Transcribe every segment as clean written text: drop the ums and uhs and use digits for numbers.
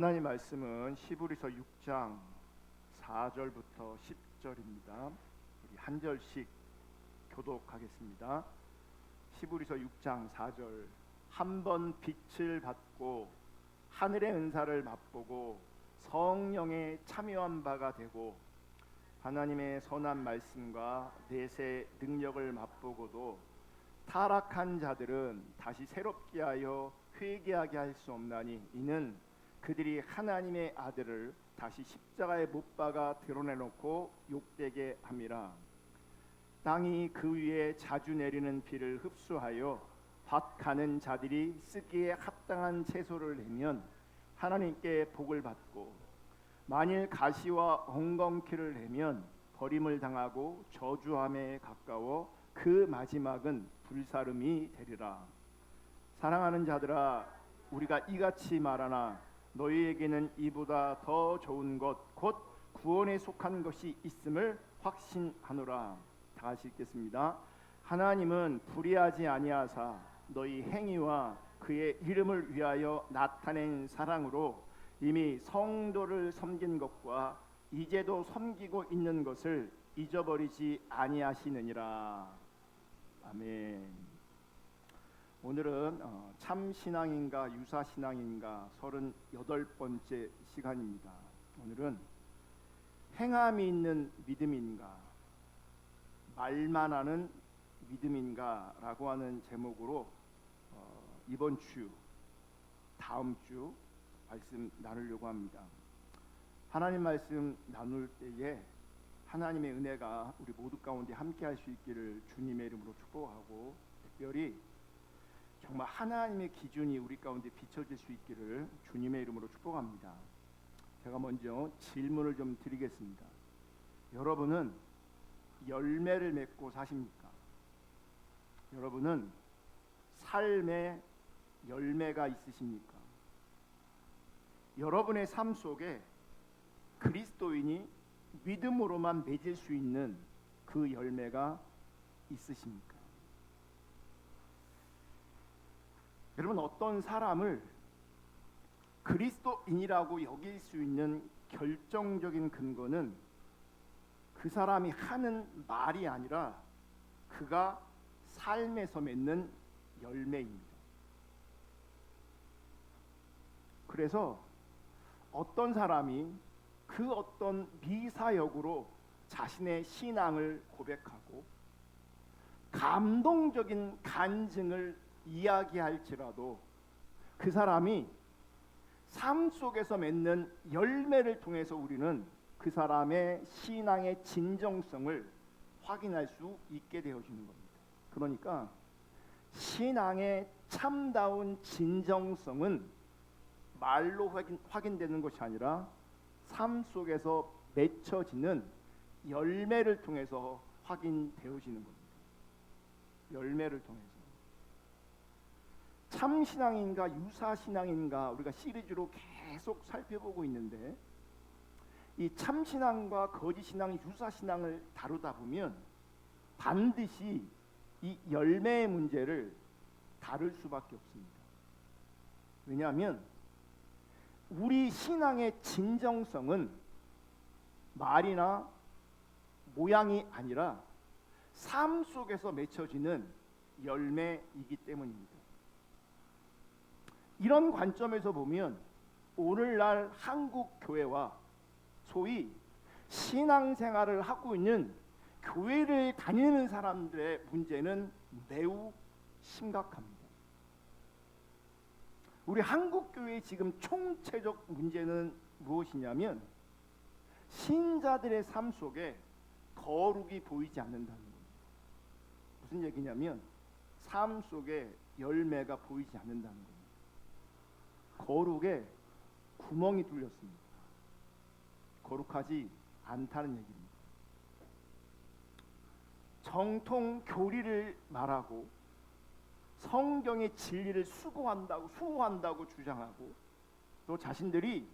하나님 말씀은 히브리서 6장 4절부터 10절입니다. 우리 한 절씩 교독하겠습니다. 히브리서 6장 4절. 한 번 빛을 받고 하늘의 은사를 맛보고 성령에 참여한 바가 되고 하나님의 선한 말씀과 내세 능력을 맛보고도 타락한 자들은 다시 새롭게 하여 회개하게 할 수 없나니 이는 그들이 하나님의 아들을 다시 십자가에 못 박아 드러내놓고 욕되게 함이라. 땅이 그 위에 자주 내리는 비를 흡수하여 밭 가는 자들이 쓰기에 합당한 채소를 내면 하나님께 복을 받고, 만일 가시와 엉겅퀴를 내면 버림을 당하고 저주함에 가까워 그 마지막은 불사름이 되리라. 사랑하는 자들아, 우리가 이같이 말하나 너희에게는 이보다 더 좋은 것 곧 구원에 속한 것이 있음을 확신하노라. 다 같이 읽겠습니다. 하나님은 불의하지 아니하사 너희 행위와 그의 이름을 위하여 나타낸 사랑으로 이미 성도를 섬긴 것과 이제도 섬기고 있는 것을 잊어버리지 아니하시느니라. 아멘. 오늘은 참신앙인가 유사신앙인가 38번째 시간입니다. 오늘은 행함이 있는 믿음인가 말만 하는 믿음인가 라고 하는 제목으로 이번 주 다음 주 말씀 나누려고 합니다. 하나님 말씀 나눌 때에 하나님의 은혜가 우리 모두 가운데 함께 할 수 있기를 주님의 이름으로 축복하고, 특별히 정말 하나님의 기준이 우리 가운데 비춰질 수 있기를 주님의 이름으로 축복합니다. 제가 먼저 질문을 좀 드리겠습니다. 여러분은 열매를 맺고 사십니까? 여러분은 삶에 열매가 있으십니까? 여러분의 삶 속에 그리스도인이 믿음으로만 맺을 수 있는 그 열매가 있으십니까? 여러분, 어떤 사람을 그리스도인이라고 여길 수 있는 결정적인 근거는 그 사람이 하는 말이 아니라 그가 삶에서 맺는 열매입니다. 그래서 어떤 사람이 그 어떤 미사역으로 자신의 신앙을 고백하고 감동적인 간증을 이야기할지라도 그 사람이 삶 속에서 맺는 열매를 통해서 우리는 그 사람의 신앙의 진정성을 확인할 수 있게 되어지는 겁니다. 그러니까 신앙의 참다운 진정성은 말로 확인되는 것이 아니라 삶 속에서 맺혀지는 열매를 통해서 확인되어지는 겁니다. 열매를 통해서. 참신앙인가 유사신앙인가 우리가 시리즈로 계속 살펴보고 있는데, 이 참신앙과 거짓신앙, 유사신앙을 다루다 보면 반드시 이 열매의 문제를 다룰 수밖에 없습니다. 왜냐하면 우리 신앙의 진정성은 말이나 모양이 아니라 삶 속에서 맺혀지는 열매이기 때문입니다. 이런 관점에서 보면 오늘날 한국 교회와 소위 신앙생활을 하고 있는 교회를 다니는 사람들의 문제는 매우 심각합니다. 우리 한국 교회의 지금 총체적 문제는 무엇이냐면 신자들의 삶 속에 거룩이 보이지 않는다는 겁니다. 무슨 얘기냐면 삶 속에 열매가 보이지 않는다는 겁니다. 거룩에 구멍이 뚫렸습니다. 거룩하지 않다는 얘기입니다. 정통 교리를 말하고 성경의 진리를 수호한다고 주장하고, 또 자신들이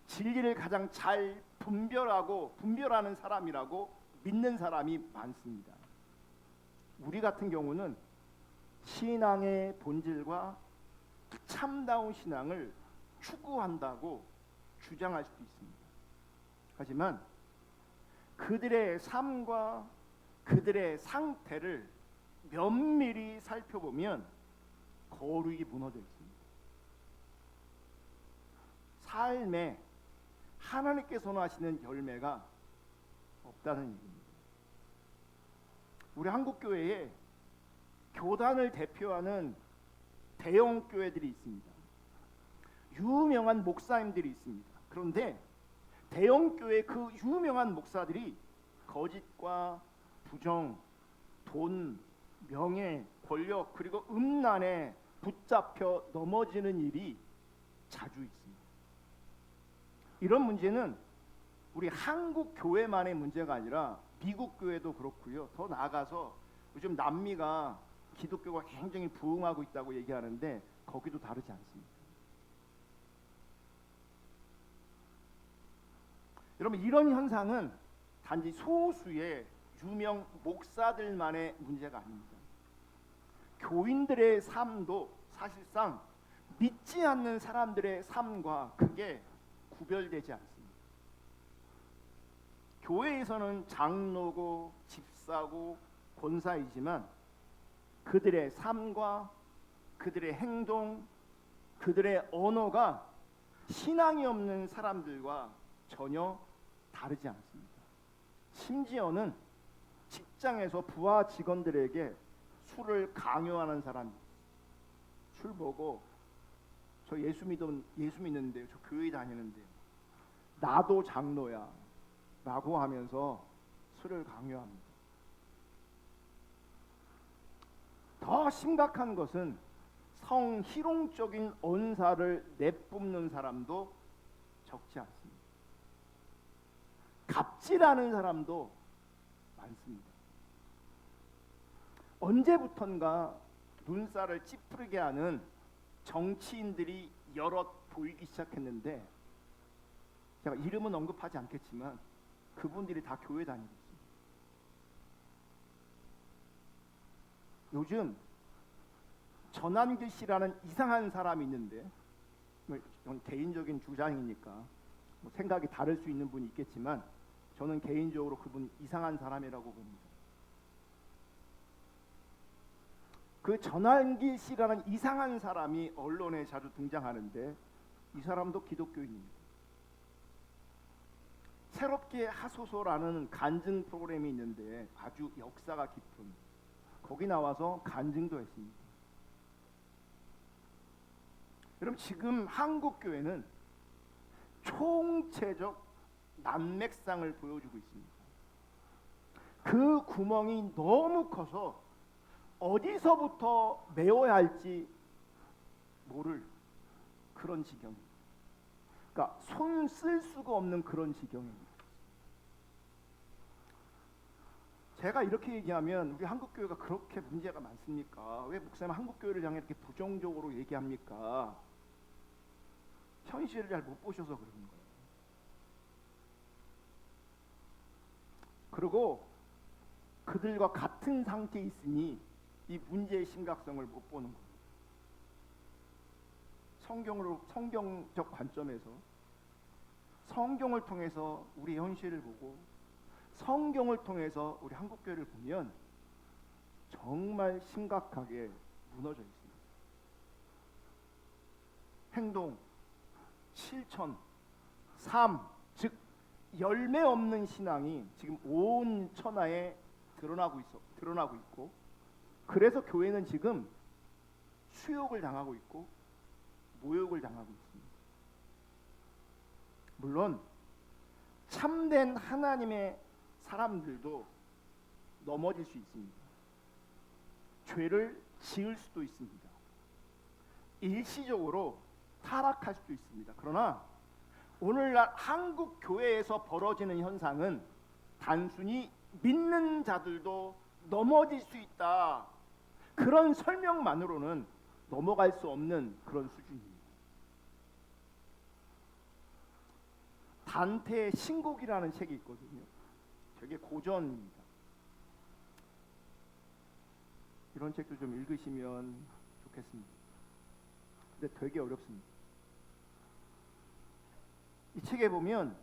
진리를 가장 잘 분별하는 사람이라고 믿는 사람이 많습니다. 우리 같은 경우는 신앙의 본질과 참다운 신앙을 추구한다고 주장할 수도 있습니다. 하지만 그들의 삶과 그들의 상태를 면밀히 살펴보면 거룩이 무너져 있습니다. 삶에 하나님께 선호하시는 열매가 없다는 얘기입니다. 우리 한국교회에 교단을 대표하는 대형 교회들이 있습니다. 유명한 목사님들이 있습니다. 그런데 대형 교회 그 유명한 목사들이 거짓과 부정, 돈, 명예, 권력 그리고 음란에 붙잡혀 넘어지는 일이 자주 있습니다. 이런 문제는 우리 한국 교회만의 문제가 아니라 미국 교회도 그렇고요. 더 나아가서 요즘 남미가 기독교가 굉장히 부흥하고 있다고 얘기하는데 거기도 다르지 않습니다. 여러분, 이런 현상은 단지 소수의 유명 목사들만의 문제가 아닙니다. 교인들의 삶도 사실상 믿지 않는 사람들의 삶과 그게 구별되지 않습니다. 교회에서는 장로고 집사고 권사이지만 그들의 삶과 그들의 행동, 그들의 언어가 신앙이 없는 사람들과 전혀 다르지 않습니다. 심지어는 직장에서 부하 직원들에게 술을 강요하는 사람이, 술 보고 저 예수 믿는데요, 저 교회 다니는데요, 나도 장로야 라고 하면서 술을 강요합니다. 더 심각한 것은 성희롱적인 언사를 내뿜는 사람도 적지 않습니다. 갑질하는 사람도 많습니다. 언제부턴가 눈살을 찌푸리게 하는 정치인들이 여럿 보이기 시작했는데, 제가 이름은 언급하지 않겠지만 그분들이 다 교회 다니고 있습니다. 요즘 전한길 씨라는 이상한 사람이 있는데, 이건 개인적인 주장이니까 생각이 다를 수 있는 분이 있겠지만 저는 개인적으로 그분 이상한 사람이라고 봅니다. 그 전한길 씨라는 이상한 사람이 언론에 자주 등장하는데 이 사람도 기독교인입니다. 새롭게 하소서라는 간증 프로그램이 있는데 아주 역사가 깊은, 거기 나와서 간증도 했습니다. 여러분, 지금 한국 교회는 총체적 난맥상을 보여주고 있습니다. 그 구멍이 너무 커서 어디서부터 메워야 할지 모를 그런 지경입니다. 그러니까 손 쓸 수가 없는 그런 지경입니다. 제가 이렇게 얘기하면 우리 한국교회가 그렇게 문제가 많습니까? 왜 목사님 한국교회를 향해 이렇게 부정적으로 얘기합니까? 현실을 잘 못 보셔서 그러는 거예요. 그리고 그들과 같은 상태에 있으니 이 문제의 심각성을 못 보는 거예요. 성경적 관점에서 성경을 통해서 우리 현실을 보고 성경을 통해서 우리 한국교회를 보면 정말 심각하게 무너져 있습니다. 행동, 실천, 삶, 즉 열매 없는 신앙이 지금 온 천하에 드러나고 있고, 그래서 교회는 지금 수욕을 당하고 있고 모욕을 당하고 있습니다. 물론 참된 하나님의 사람들도 넘어질 수 있습니다. 죄를 지을 수도 있습니다. 일시적으로 타락할 수도 있습니다. 그러나 오늘날 한국 교회에서 벌어지는 현상은 단순히 믿는 자들도 넘어질 수 있다, 그런 설명만으로는 넘어갈 수 없는 그런 수준입니다. 단테의 신곡이라는 책이 있거든요. 되게 고전입니다. 이런 책도 좀 읽으시면 좋겠습니다. 근데 되게 어렵습니다. 이 책에 보면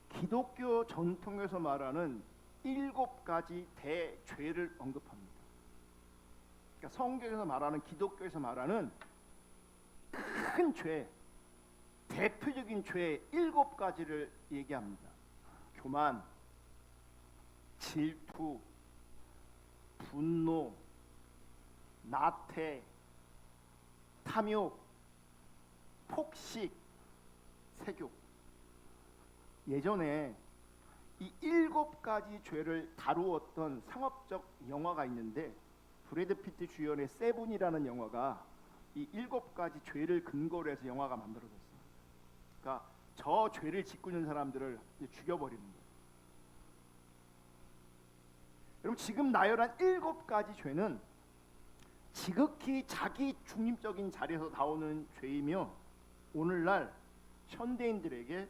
기독교 전통에서 말하는 7가지 대죄를 언급합니다. 그러니까 성경에서 말하는, 기독교에서 말하는 큰 죄, 대표적인 죄 7가지를 얘기합니다. 교만, 질투, 분노, 나태, 탐욕, 폭식, 세교. 예전에 이 7가지 죄를 다루었던 상업적 영화가 있는데, 브래드 피트 주연의 세븐이라는 영화가 이 7가지 죄를 근거로 해서 영화가 만들어졌어요. 그러니까 저 죄를 짓고 있는 사람들을 죽여버리는 거예요. 여러분, 지금 나열한 7가지 죄는 지극히 자기 중립적인 자리에서 나오는 죄이며, 오늘날 현대인들에게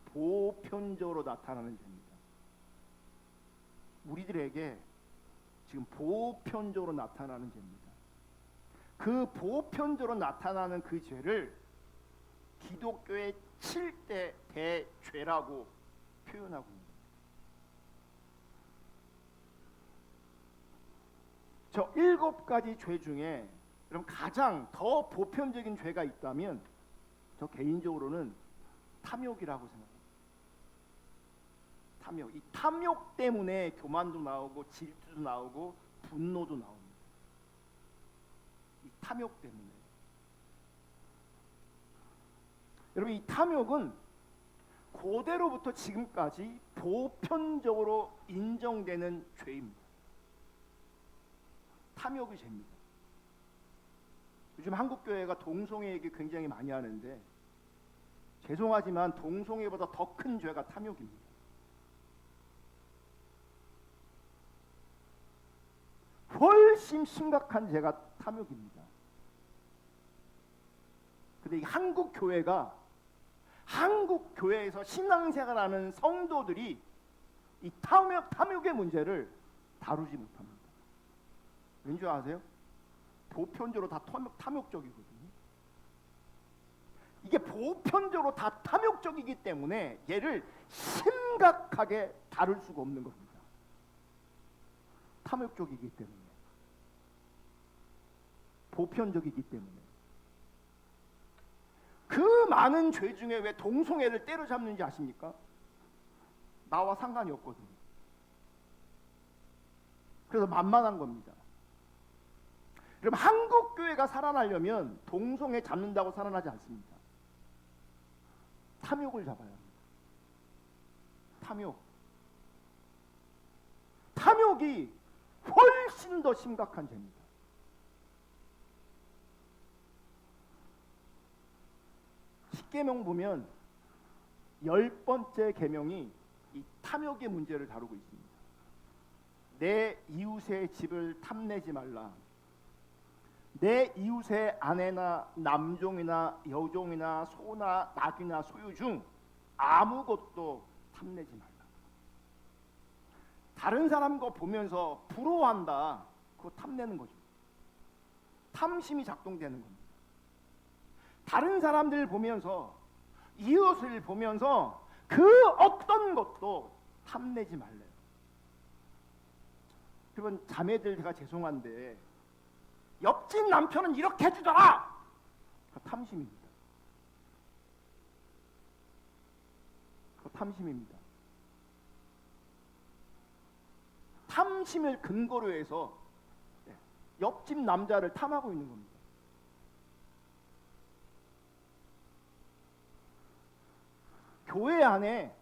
보편적으로 나타나는 죄입니다. 우리들에게 지금 보편적으로 나타나는 죄입니다. 그 보편적으로 나타나는 그 죄를 기독교의 7대 대죄라고 표현하고 있습니다. 저 7가지 죄 중에 그럼 가장 더 보편적인 죄가 있다면 저 개인적으로는 탐욕이라고 생각합니다. 탐욕. 이 탐욕 때문에 교만도 나오고 질투도 나오고 분노도 나옵니다. 이 탐욕 때문에. 여러분, 이 탐욕은 고대로부터 지금까지 보편적으로 인정되는 죄입니다. 탐욕이 죄입니다. 요즘 한국교회가 동성애 얘기 굉장히 많이 하는데, 죄송하지만 동성애보다 더 큰 죄가 탐욕입니다. 훨씬 심각한 죄가 탐욕입니다. 근데 이 한국 교회에서 신앙생활하는 성도들이 이 탐욕의 문제를 다루지 못합니다. 왠지 아세요? 보편적으로 다 탐욕적이거든요. 이게 보편적으로 다 탐욕적이기 때문에 얘를 심각하게 다룰 수가 없는 겁니다. 탐욕적이기 때문에, 보편적이기 때문에. 그 많은 죄 중에 왜 동성애를 때려잡는지 아십니까? 나와 상관이 없거든요. 그래서 만만한 겁니다. 그럼 한국 교회가 살아나려면 동성애 잡는다고 살아나지 않습니다. 탐욕을 잡아야 합니다. 탐욕이 훨씬 더 심각한 죄입니다. 십계명 보면 10번째 계명이 이 탐욕의 문제를 다루고 있습니다. 내 이웃의 집을 탐내지 말라. 내 이웃의 아내나 남종이나 여종이나 소나 낙이나 소유 중 아무것도 탐내지 말라. 다른 사람 거 보면서 부러워한다. 그거 탐내는 거죠. 탐심이 작동되는 겁니다. 다른 사람들 보면서, 이웃을 보면서 그 어떤 것도 탐내지 말래요. 여러분, 자매들 제가 죄송한데 옆집 남편은 이렇게 해주더라. 그 탐심입니다. 그 탐심입니다. 탐심을 근거로 해서 옆집 남자를 탐하고 있는 겁니다. 교회 안에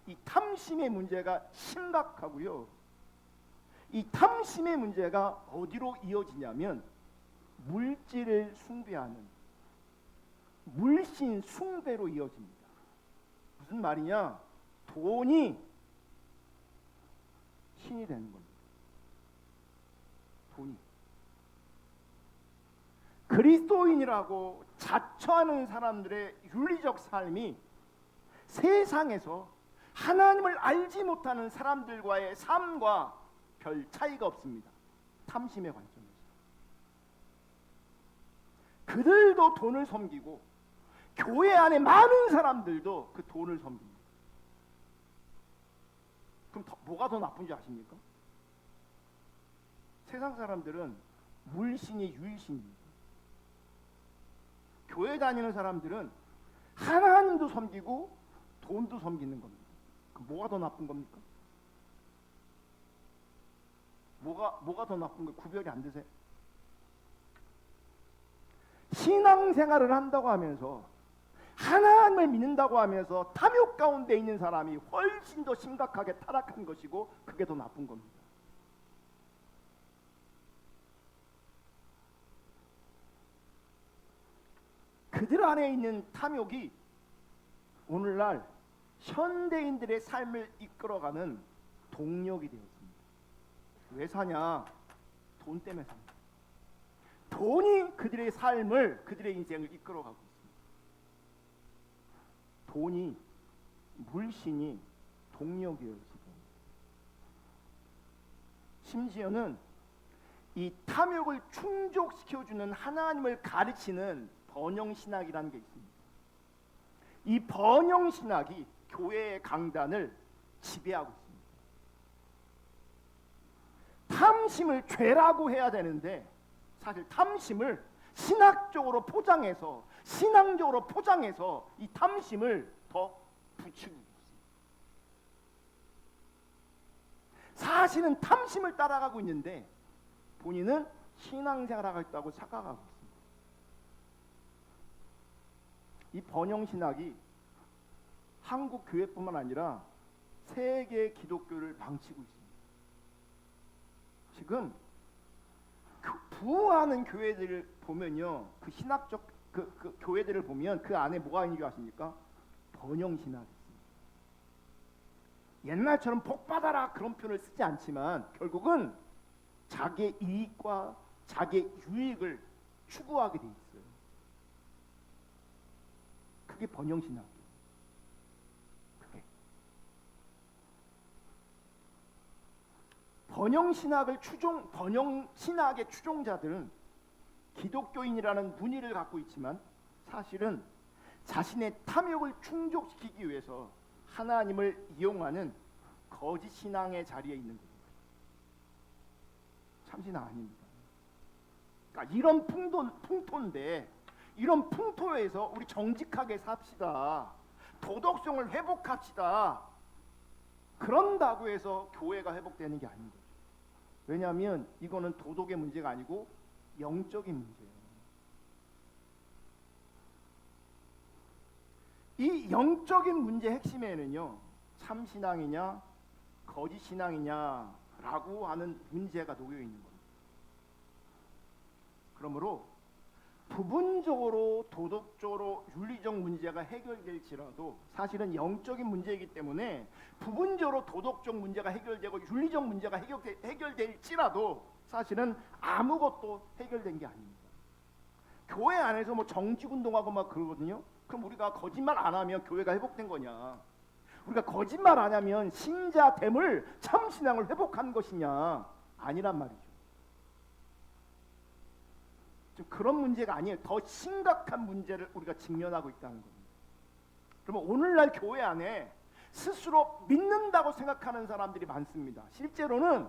이 탐심의 문제가 심각하고요. 이 탐심의 문제가 어디로 이어지냐면 물질을 숭배하는 물신 숭배로 이어집니다. 무슨 말이냐? 돈이 신이 되는 겁니다. 돈이. 그리스도인이라고 자처하는 사람들의 윤리적 삶이 세상에서 하나님을 알지 못하는 사람들과의 삶과 별 차이가 없습니다. 탐심의 관점에서. 그들도 돈을 섬기고 교회 안에 많은 사람들도 그 돈을 섬깁니다. 그럼 뭐가 더 나쁜지 아십니까? 세상 사람들은 물신이 유일신입니다. 교회 다니는 사람들은 하나님도 섬기고 돈도 섬기는 겁니다. 그럼 뭐가 더 나쁜 겁니까? 뭐가 더 나쁜 거 구별이 안 되세요? 신앙생활을 한다고 하면서 하나님을 믿는다고 하면서 탐욕 가운데 있는 사람이 훨씬 더 심각하게 타락한 것이고 그게 더 나쁜 겁니다. 그들 안에 있는 탐욕이 오늘날 현대인들의 삶을 이끌어가는 동력이 되었습니다. 왜 사냐? 돈 때문에 삽니다. 돈이 그들의 삶을, 그들의 인생을 이끌어가고 있습니다. 돈이, 물신이 동력이었습니다. 심지어는 이 탐욕을 충족시켜주는 하나님을 가르치는 번영신학이라는 게 있습니다. 이 번영신학이 교회의 강단을 지배하고 있습니다. 탐심을 죄라고 해야 되는데 사실 탐심을 신학적으로 포장해서, 신앙적으로 포장해서 이 탐심을 더 부추기고 있습니다. 사실은 탐심을 따라가고 있는데 본인은 신앙생활하고 있다고 착각하고 있습니다. 이 번영신학이 한국 교회뿐만 아니라 세계 기독교를 망치고 있습니다. 지금 부흥하는 교회들을 보면요, 그 신학적 그 교회들을 보면 그 안에 뭐가 있는 줄 아십니까? 번영신학이 있습니다. 옛날처럼 복 받아라 그런 표현을 쓰지 않지만 결국은 자기의 이익과 자기의 유익을 추구하게 돼 있어요. 그게 번영신학이에요. 번영신학의 추종자들은 기독교인이라는 문의를 갖고 있지만 사실은 자신의 탐욕을 충족시키기 위해서 하나님을 이용하는 거짓 신앙의 자리에 있는 겁니다. 참신앙 아닙니다. 그러니까 이런 풍토인데 이런 풍토에서 우리 정직하게 삽시다. 도덕성을 회복합시다. 그런다고 해서 교회가 회복되는 게 아닌 거죠. 왜냐하면 이거는 도덕의 문제가 아니고 영적인 문제예요. 이 영적인 문제 핵심에는요, 참신앙이냐 거짓신앙이냐라고 하는 문제가 놓여 있는 겁니다. 그러므로 부분적으로 도덕적으로 윤리적 문제가 해결될지라도 사실은 영적인 문제이기 때문에 부분적으로 도덕적 문제가 해결되고 윤리적 문제가 해결될지라도 사실은 아무것도 해결된 게 아닙니다. 교회 안에서 뭐 정직운동하고 막 그러거든요. 그럼 우리가 거짓말 안 하면 교회가 회복된 거냐? 우리가 거짓말 안 하면 신자됨을, 참신앙을 회복한 것이냐? 아니란 말이죠. 그런 문제가 아니에요. 더 심각한 문제를 우리가 직면하고 있다는 겁니다. 그러면 오늘날 교회 안에 스스로 믿는다고 생각하는 사람들이 많습니다. 실제로는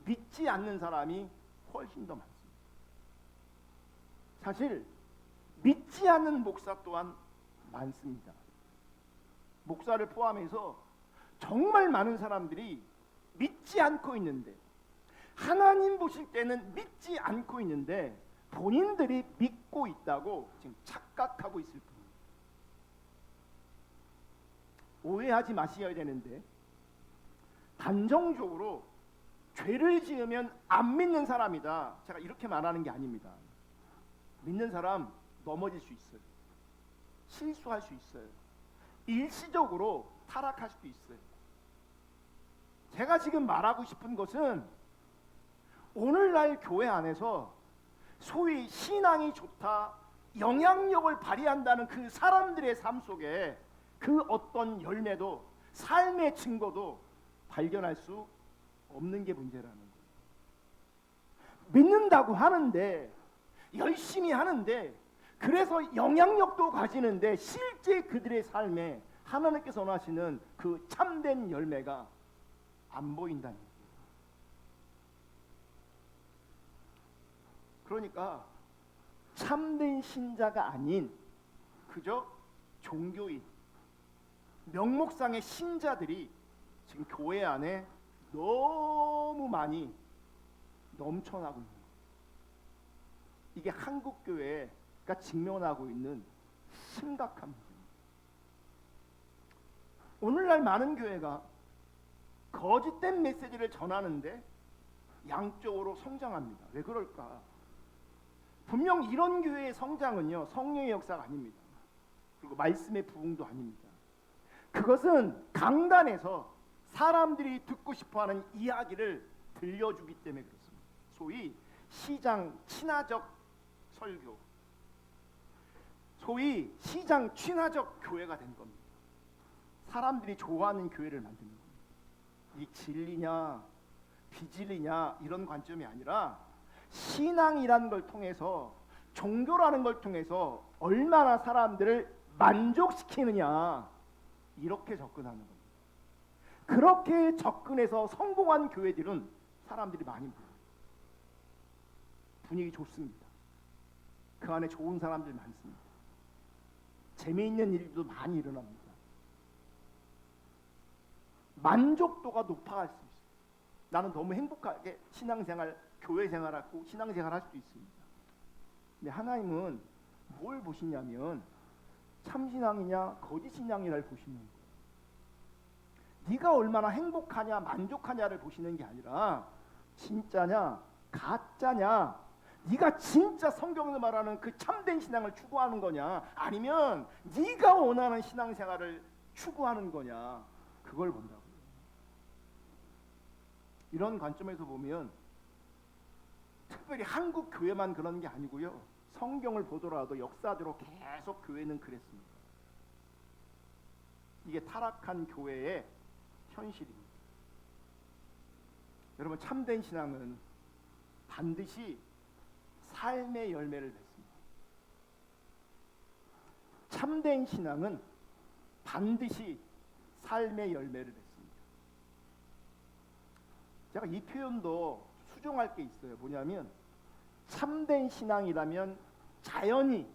믿지 않는 사람이 훨씬 더 많습니다. 사실 믿지 않는 목사 또한 많습니다. 목사를 포함해서 정말 많은 사람들이 믿지 않고 있는데, 하나님 보실 때는 믿지 않고 있는데 본인들이 믿고 있다고 지금 착각하고 있을 뿐입니다. 오해하지 마셔야 되는데, 단정적으로 죄를 지으면 안 믿는 사람이다, 제가 이렇게 말하는 게 아닙니다. 믿는 사람 넘어질 수 있어요. 실수할 수 있어요. 일시적으로 타락할 수도 있어요. 제가 지금 말하고 싶은 것은 오늘날 교회 안에서 소위 신앙이 좋다, 영향력을 발휘한다는 그 사람들의 삶 속에 그 어떤 열매도, 삶의 증거도 발견할 수 없는 게 문제라는 거예요. 믿는다고 하는데, 열심히 하는데 그래서 영향력도 가지는데 실제 그들의 삶에 하나님께서 원하시는 그 참된 열매가 안 보인다는 거예요. 그러니까 참된 신자가 아닌 그저 종교인, 명목상의 신자들이 지금 교회 안에 너무 많이 넘쳐나고 있는 거예요. 이게 한국 교회가 직면하고 있는 심각한 문제입니다. 오늘날 많은 교회가 거짓된 메시지를 전하는데 양적으로 성장합니다. 왜 그럴까? 분명 이런 교회의 성장은요, 성령의 역사가 아닙니다. 그리고 말씀의 부흥도 아닙니다. 그것은 강단에서 사람들이 듣고 싶어하는 이야기를 들려주기 때문에 그렇습니다. 소위 시장 친화적 설교, 소위 시장 친화적 교회가 된 겁니다. 사람들이 좋아하는 교회를 만드는 겁니다. 이 진리냐 비진리냐 이런 관점이 아니라 신앙이라는 걸 통해서, 종교라는 걸 통해서 얼마나 사람들을 만족시키느냐, 이렇게 접근하는 겁니다. 그렇게 접근해서 성공한 교회들은 사람들이 많이 모여요. 분위기 좋습니다. 그 안에 좋은 사람들 많습니다. 재미있는 일도 많이 일어납니다. 만족도가 높아갈 수 있어요. 나는 너무 행복하게 신앙생활, 교회 생활하고 신앙생활 할 수 있습니다. 근데 하나님은 뭘 보시냐면 참신앙이냐 거짓신앙이냐를 보시는 거예요. 네가 얼마나 행복하냐 만족하냐를 보시는 게 아니라 진짜냐 가짜냐, 네가 진짜 성경에서 말하는 그 참된 신앙을 추구하는 거냐, 아니면 네가 원하는 신앙생활을 추구하는 거냐, 그걸 본다고요. 이런 관점에서 보면 특별히 한국 교회만 그런 게 아니고요, 성경을 보더라도 역사적으로 계속 교회는 그랬습니다. 이게 타락한 교회의 현실입니다. 여러분, 참된 신앙은 반드시 삶의 열매를 맺습니다. 참된 신앙은 반드시 삶의 열매를 맺습니다. 제가 이 표현도 수정할 게 있어요. 뭐냐면 참된 신앙이라면 자연히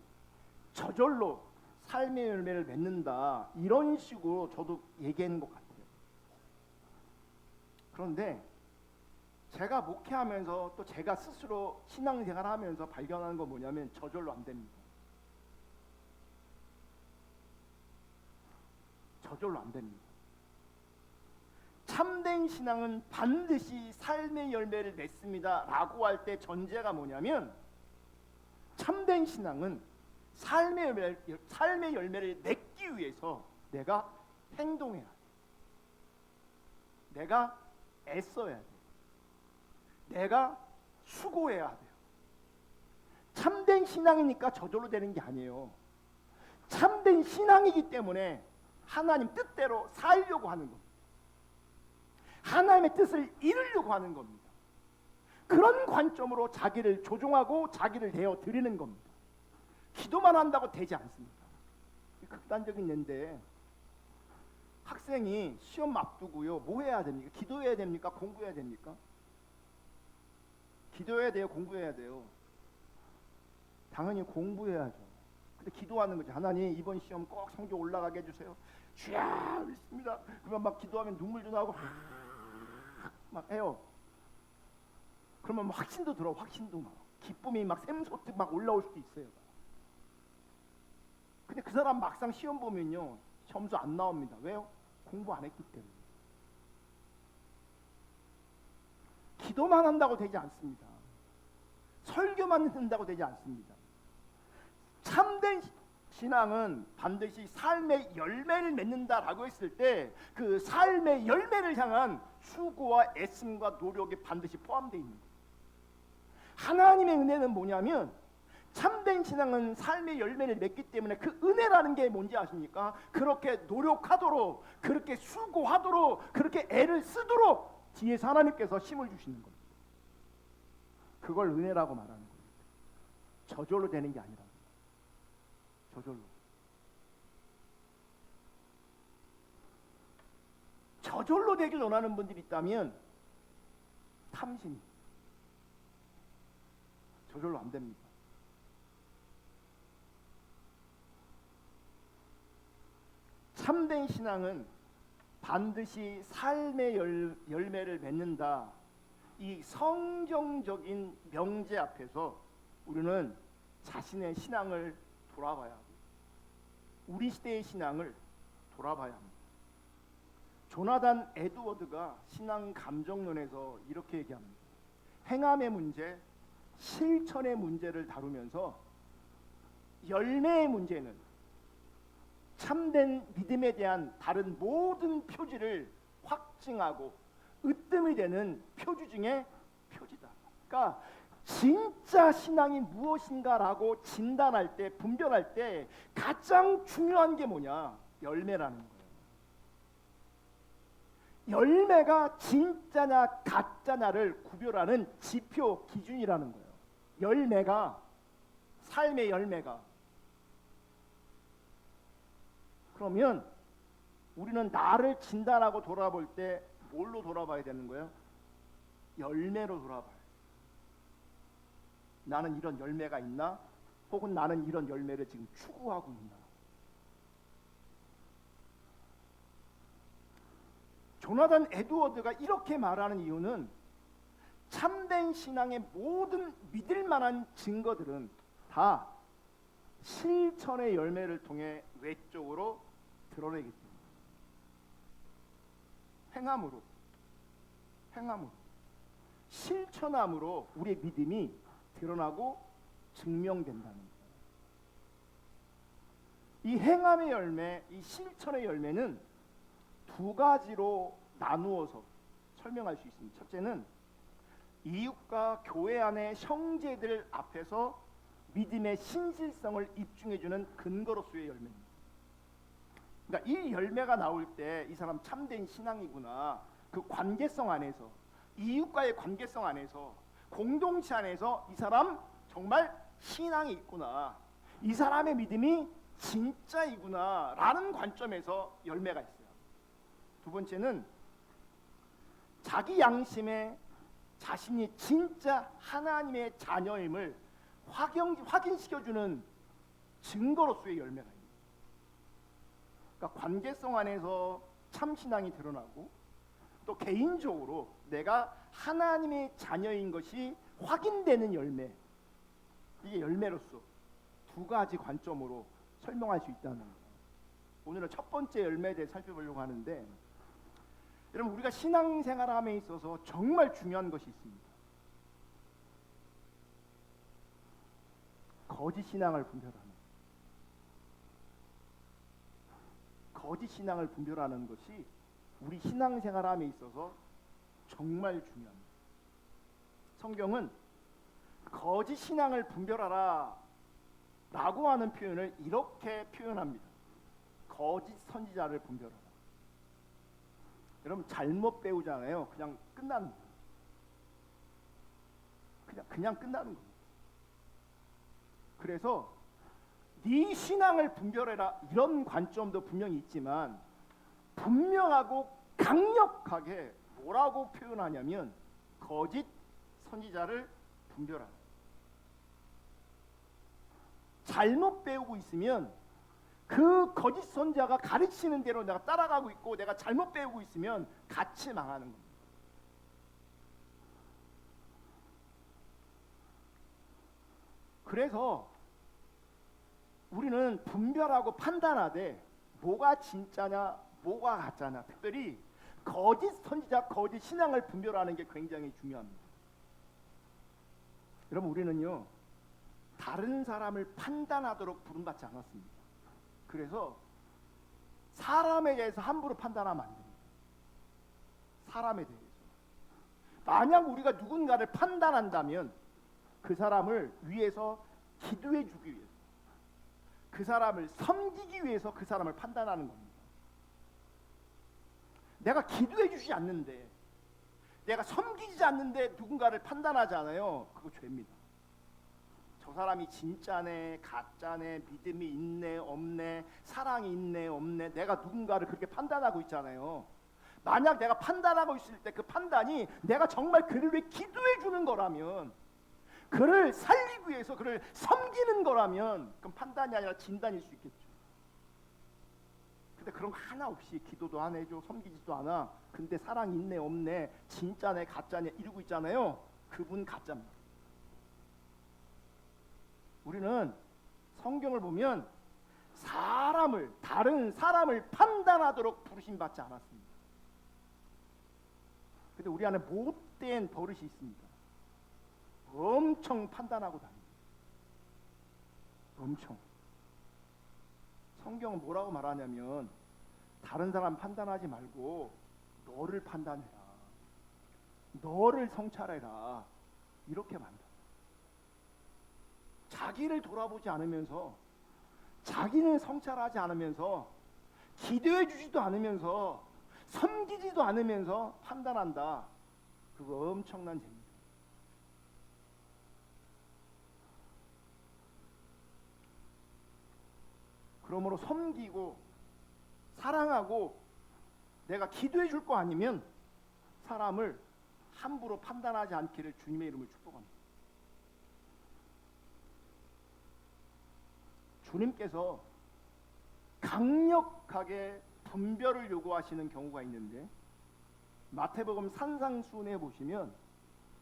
저절로 삶의 열매를 맺는다, 이런 식으로 저도 얘기하는 것 같아요. 그런데 제가 목회하면서 또 제가 스스로 신앙생활을 하면서 발견하는 건 뭐냐면 저절로 안 됩니다. 저절로 안 됩니다. 참된 신앙은 반드시 삶의 열매를 맺습니다 라고 할 때 전제가 뭐냐면, 참된 신앙은 삶의 열매를 맺기 위해서 내가 행동해야 돼. 내가 애써야 돼. 내가 수고해야 돼요. 참된 신앙이니까 저절로 되는 게 아니에요. 참된 신앙이기 때문에 하나님 뜻대로 살려고 하는 겁니다. 하나님의 뜻을 이루려고 하는 겁니다. 그런 관점으로 자기를 조종하고 자기를 대어 드리는 겁니다. 기도만 한다고 되지 않습니다. 극단적인 예인데, 학생이 시험 앞두고요, 뭐 해야 됩니까? 기도해야 됩니까? 공부해야 됩니까? 기도해야 돼요? 공부해야 돼요? 당연히 공부해야죠. 근데 기도하는 거죠. 하나님, 이번 시험 꼭 성적 올라가게 해주세요. 주야, 믿습니다. 그러면 막 기도하면 눈물도 나고 막 해요. 그러면 막 확신도 들어, 확신도 막 기쁨이 막 샘솟듯 막 올라올 수도 있어요. 근데 그 사람 막상 시험 보면요, 점수 안 나옵니다. 왜요? 공부 안 했기 때문에. 기도만 한다고 되지 않습니다. 설교만 한다고 되지 않습니다. 참된 신앙은 반드시 삶의 열매를 맺는다라고 했을 때 그 삶의 열매를 향한 수고와 애씀과 노력이 반드시 포함되어 있는 거예요. 하나님의 은혜는 뭐냐면, 참된 신앙은 삶의 열매를 맺기 때문에 그 은혜라는 게 뭔지 아십니까? 그렇게 노력하도록, 그렇게 수고하도록, 그렇게 애를 쓰도록 뒤에서 하나님께서 힘을 주시는 겁니다. 그걸 은혜라고 말하는 겁니다. 저절로 되는 게 아니라. 저절로. 저절로 되길 원하는 분들이 있다면 탐심. 저절로 안 됩니다. 참된 신앙은 반드시 삶의 열매를 맺는다. 이 성경적인 명제 앞에서 우리는 자신의 신앙을 돌아봐야 합니다. 우리 시대의 신앙을 돌아봐야 합니다. 조나단 에드워드가 신앙 감정론에서 이렇게 얘기합니다. 행함의 문제, 실천의 문제를 다루면서 열매의 문제는 참된 믿음에 대한 다른 모든 표지를 확증하고 으뜸이 되는 표지 중에 표지다. 그러니까 진짜 신앙이 무엇인가라고 진단할 때, 분별할 때 가장 중요한 게 뭐냐? 열매라는 거예요. 열매가 진짜냐 가짜냐를 구별하는 지표 기준이라는 거예요. 열매가, 삶의 열매가. 그러면 우리는 나를 진단하고 돌아볼 때 뭘로 돌아봐야 되는 거예요? 열매로 돌아봐요. 나는 이런 열매가 있나? 혹은 나는 이런 열매를 지금 추구하고 있나? 조나단 에드워드가 이렇게 말하는 이유는 참된 신앙의 모든 믿을 만한 증거들은 다 실천의 열매를 통해 외적으로 드러내기 때문에 행함으로 실천함으로 우리의 믿음이 드러나고 증명된다는 거예요. 이 행함의 열매, 이 실천의 열매는 두 가지로 나누어서 설명할 수 있습니다. 첫째는 이웃과 교회 안의 형제들 앞에서 믿음의 신실성을 입증해주는 근거로서의 열매입니다. 그러니까 이 열매가 나올 때 이 사람 참된 신앙이구나. 그 관계성 안에서, 이웃과의 관계성 안에서, 공동체 안에서 이 사람 정말 신앙이 있구나. 이 사람의 믿음이 진짜이구나 라는 관점에서 열매가 있어요. 두 번째는 자기 양심에 자신이 진짜 하나님의 자녀임을 확인시켜주는 증거로서의 열매가 있습니다. 그러니까 관계성 안에서 참신앙이 드러나고 또 개인적으로 내가 하나님의 자녀인 것이 확인되는 열매. 이게 열매로서 두 가지 관점으로 설명할 수 있다는 거예요. 오늘은 첫 번째 열매에 대해 살펴보려고 하는데, 여러분 우리가 신앙생활함에 있어서 정말 중요한 것이 있습니다. 거짓 신앙을 분별하는. 거짓 신앙을 분별하는 것이 우리 신앙생활함에 있어서 정말 중요합니다. 성경은 거짓 신앙을 분별하라 라고 하는 표현을 이렇게 표현합니다. 거짓 선지자를 분별하라. 여러분 잘못 배우잖아요. 그냥 끝나는 거예요. 그냥 끝나는 겁니다. 그래서 네 신앙을 분별해라 이런 관점도 분명히 있지만 분명하고 강력하게 뭐라고 표현하냐면 거짓 선지자를 분별하라. 잘못 배우고 있으면 그 거짓 선지자가 가르치는 대로 내가 따라가고 있고 내가 잘못 배우고 있으면 같이 망하는 겁니다. 그래서 우리는 분별하고 판단하되 뭐가 진짜냐 뭐가 가짜냐, 특별히 거짓 선지자, 거짓 신앙을 분별하는 게 굉장히 중요합니다. 여러분 우리는요 다른 사람을 판단하도록 부름받지 않았습니다. 그래서 사람에 대해서 함부로 판단하면 안 됩니다. 사람에 대해서 만약 우리가 누군가를 판단한다면 그 사람을 위해서 기도해 주기 위해서, 그 사람을 섬기기 위해서 그 사람을 판단하는 겁니다. 내가 기도해 주지 않는데, 내가 섬기지 않는데 누군가를 판단하잖아요. 그거 죄입니다. 저 사람이 진짜네 가짜네, 믿음이 있네 없네, 사랑이 있네 없네, 내가 누군가를 그렇게 판단하고 있잖아요. 만약 내가 판단하고 있을 때 그 판단이 내가 정말 그를 위해 기도해 주는 거라면, 그를 살리기 위해서 그를 섬기는 거라면, 그럼 판단이 아니라 진단일 수 있겠죠. 근데 그런 거 하나 없이 기도도 안 해줘, 섬기지도 않아. 근데 사랑이 있네 없네, 진짜네 가짜네 이러고 있잖아요. 그분 가짜입니다. 우리는 성경을 보면 다른 사람을 판단하도록 부르심 받지 않았습니다. 근데 우리 안에 못된 버릇이 있습니다. 엄청 판단하고 다닙니다. 엄청. 성경은 뭐라고 말하냐면, 다른 사람 판단하지 말고 너를 판단해라, 너를 성찰해라, 이렇게 말합니다. 자기를 돌아보지 않으면서, 자기는 성찰하지 않으면서, 기도해 주지도 않으면서, 섬기지도 않으면서 판단한다. 그거 엄청난 죄입니다. 그러므로 섬기고 사랑하고 내가 기도해 줄 거 아니면 사람을 함부로 판단하지 않기를 주님의 이름으로 축복합니다. 주님께서 강력하게 분별을 요구하시는 경우가 있는데, 마태복음 산상수훈에 보시면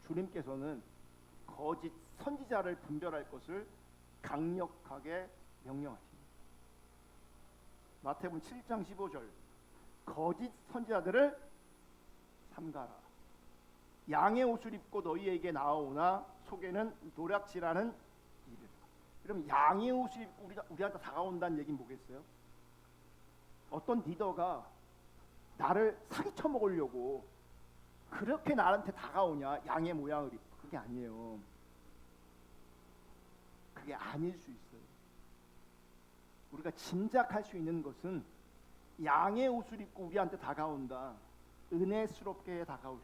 주님께서는 거짓 선지자를 분별할 것을 강력하게 명령하십니다. 마태복음 7장 15절, 거짓 선지자들을 삼가라. 양의 옷을 입고 너희에게 나아오나 속에는 노략질하는 이들. 그럼 양의 옷을 입고 우리한테 다가온다는 얘기는 뭐겠어요? 어떤 리더가 나를 사기쳐 먹으려고 그렇게 나한테 다가오냐, 양의 모양을 입고. 그게 아니에요. 그게 아닐 수 있어요. 우리가 짐작할 수 있는 것은 양의 옷을 입고 우리한테 다가온다, 은혜스럽게 다가올 수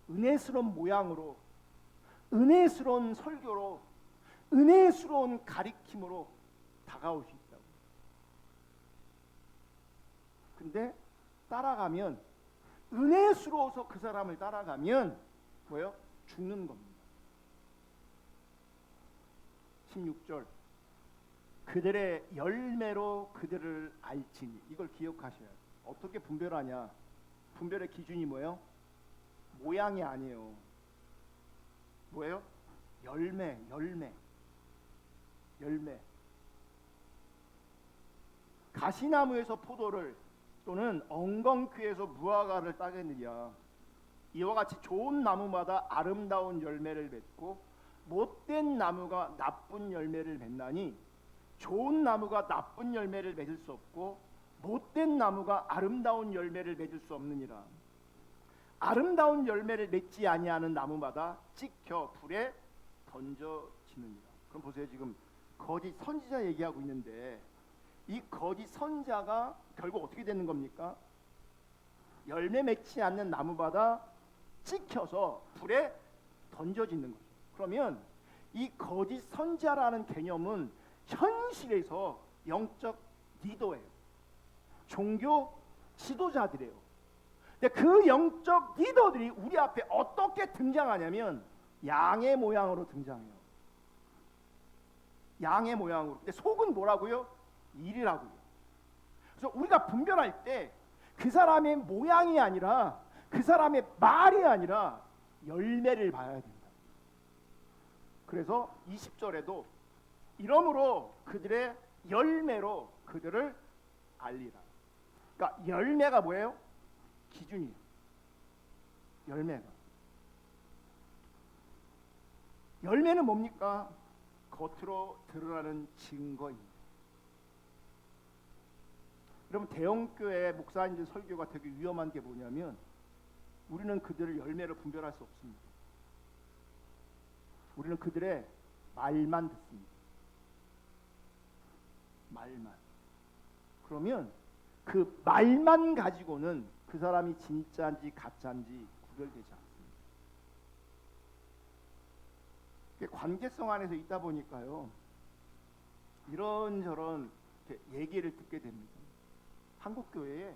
있어요. 은혜스러운 모양으로, 은혜스러운 설교로, 은혜스러운 가리킴으로 다가올 수 있다고. 근데 따라가면, 은혜스러워서 그 사람을 따라가면 뭐예요? 죽는 겁니다. 16절, 그들의 열매로 그들을 알지니. 이걸 기억하셔야 돼요. 어떻게 분별하냐? 분별의 기준이 뭐예요? 모양이 아니에요. 뭐예요? 열매. 가시나무에서 포도를 또는 엉겅퀴에서 무화과를 따겠느냐. 이와 같이 좋은 나무마다 아름다운 열매를 맺고 못된 나무가 나쁜 열매를 맺나니, 좋은 나무가 나쁜 열매를 맺을 수 없고 못된 나무가 아름다운 열매를 맺을 수 없느니라. 아름다운 열매를 맺지 아니하는 나무마다 찍혀 불에 던져지느니라. 그럼 보세요. 지금 거짓 선지자 얘기하고 있는데, 이 거짓 선지자가 결국 어떻게 되는 겁니까? 열매 맺지 않는 나무마다 찍혀서 불에 던져지는 거죠. 그러면 이 거짓 선지자라는 개념은 현실에서 영적 리더예요. 종교 지도자들이에요. 근데 그 영적 리더들이 우리 앞에 어떻게 등장하냐면 양의 모양으로 등장해요. 양의 모양으로. 근데 속은 뭐라고요? 일이라고요. 그래서 우리가 분별할 때 그 사람의 모양이 아니라, 그 사람의 말이 아니라 열매를 봐야 된다. 그래서 20절에도 이러므로 그들의 열매로 그들을 알리라. 그러니까 열매가 뭐예요? 기준이에요. 열매는 뭡니까? 겉으로 드러나는 증거입니다. 여러분, 대형교회 목사님들 설교가 되게 위험한 게 뭐냐면, 우리는 그들을 열매로 분별할 수 없습니다. 우리는 그들의 말만 듣습니다. 말만. 그러면 그 말만 가지고는 그 사람이 진짜인지 가짜인지 구별되지 않습니다. 관계성 안에서 있다 보니까요, 이런저런 얘기를 듣게 됩니다. 한국 교회에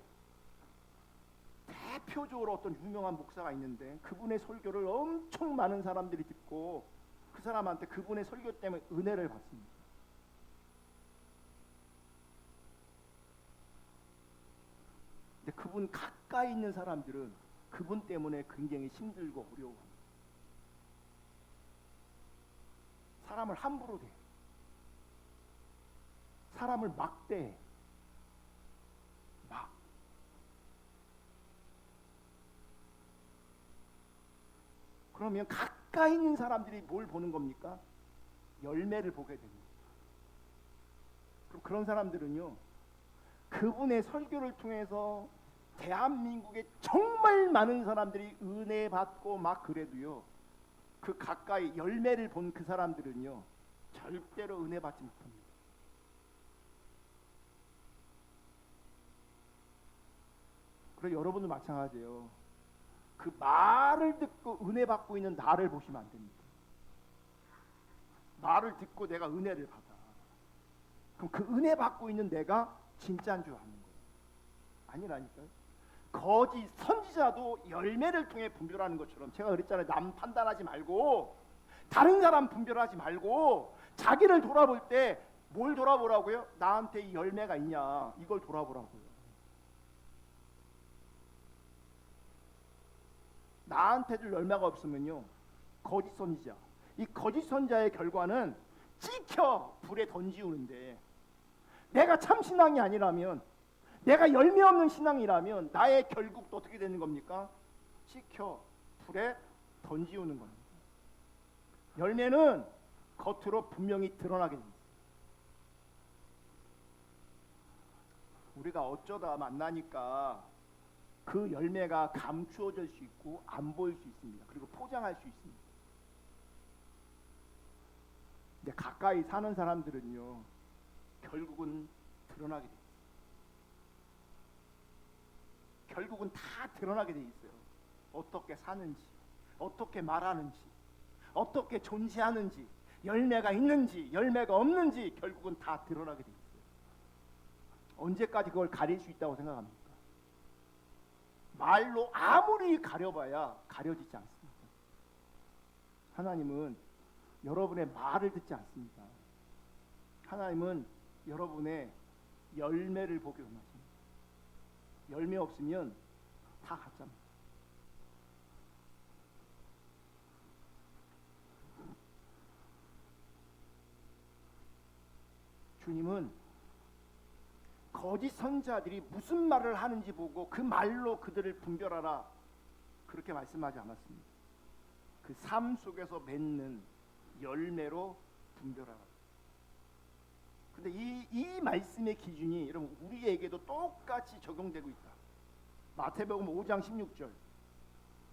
대표적으로 어떤 유명한 목사가 있는데 그분의 설교를 엄청 많은 사람들이 듣고 그 사람한테 그분의 설교 때문에 은혜를 받습니다. 근데 그분 가까이 있는 사람들은 그분 때문에 굉장히 힘들고 어려워합니다. 사람을 함부로 대, 사람을 막대, 막. 그러면 가까이 있는 사람들이 뭘 보는 겁니까? 열매를 보게 됩니다. 그럼 그런 사람들은요, 그분의 설교를 통해서 대한민국에 정말 많은 사람들이 은혜 받고 막 그래도요, 그 가까이 열매를 본 그 사람들은요, 절대로 은혜 받지 못합니다. 그리고 여러분도 마찬가지예요. 그 말을 듣고 은혜 받고 있는 나를 보시면 안 됩니다. 말을 듣고 내가 은혜를 받아. 그럼 그 은혜 받고 있는 내가 진짜인 줄 아는 거예요. 아니라니까요. 거짓 선지자도 열매를 통해 분별하는 것처럼, 제가 그랬잖아요. 남 판단하지 말고, 다른 사람 분별하지 말고, 자기를 돌아볼 때 뭘 돌아보라고요? 나한테 이 열매가 있냐, 이걸 돌아보라고요. 나한테도 열매가 없으면요, 거짓 선지자. 이 거짓 선지자의 결과는 찍혀 불에 던지우는데, 내가 참 신앙이 아니라면, 내가 열매 없는 신앙이라면 나의 결국도 어떻게 되는 겁니까? 찍혀 불에 던지우는 겁니다. 열매는 겉으로 분명히 드러나게 됩니다. 우리가 어쩌다 만나니까 그 열매가 감추어질 수 있고 안 보일 수 있습니다. 그리고 포장할 수 있습니다. 근데 가까이 사는 사람들은요, 결국은 드러나게 돼요. 결국은 다 드러나게 돼 있어요. 어떻게 사는지, 어떻게 말하는지, 어떻게 존재하는지, 열매가 있는지 열매가 없는지 결국은 다 드러나게 돼 있어요. 언제까지 그걸 가릴 수 있다고 생각합니까? 말로 아무리 가려봐야 가려지지 않습니다. 하나님은 여러분의 말을 듣지 않습니다. 하나님은 여러분의 열매를 보기 원하십니다. 열매 없으면 다 가짜입니다. 주님은 거짓 선지자들이 무슨 말을 하는지 보고 그 말로 그들을 분별하라, 그렇게 말씀하지 않았습니다. 그 삶 속에서 맺는 열매로 분별하라. 근데 이 말씀의 기준이 여러분 우리에게도 똑같이 적용되고 있다. 마태복음 5장 16절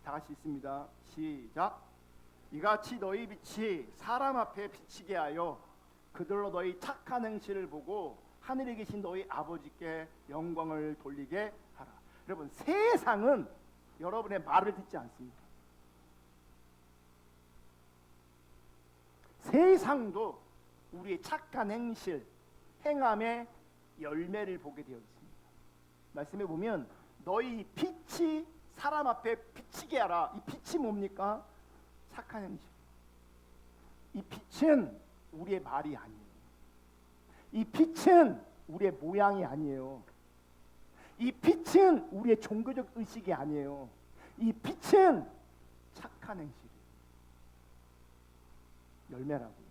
다 같이 읽습니다. 시작. 이같이 너희 빛이 사람 앞에 비치게 하여 그들로 너희 착한 행실을 보고 하늘에 계신 너희 아버지께 영광을 돌리게 하라. 여러분, 세상은 여러분의 말을 듣지 않습니다. 세상도 우리의 착한 행실, 행함의 열매를 보게 되어 있습니다. 말씀해 보면 너희 빛이 사람 앞에 비치게 하라. 이 빛이 뭡니까? 착한 행실. 이 빛은 우리의 말이 아니에요. 이 빛은 우리의 모양이 아니에요. 이 빛은 우리의 종교적 의식이 아니에요. 이 빛은 착한 행실이에요. 열매라고요.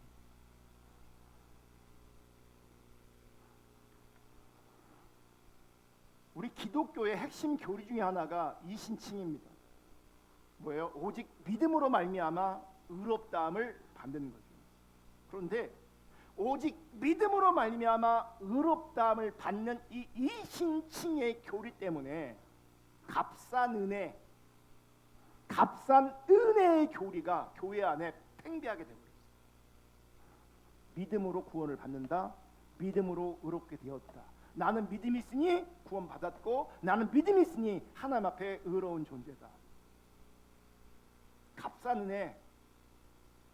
우리 기독교의 핵심 교리 중에 하나가 이 신칭입니다. 뭐예요? 오직 믿음으로 말미암아 의롭다함을 받는 거죠. 그런데 오직 믿음으로 말미암아 의롭다함을 받는 이 이신칭의 교리 때문에 값싼 은혜, 값싼 은혜의 교리가 교회 안에 팽배하게 되고 있어요. 믿음으로 구원을 받는다. 믿음으로 의롭게 되었다. 나는 믿음이 있으니 구원 받았고, 나는 믿음이 있으니 하나님 앞에 의로운 존재다. 값싼 은혜,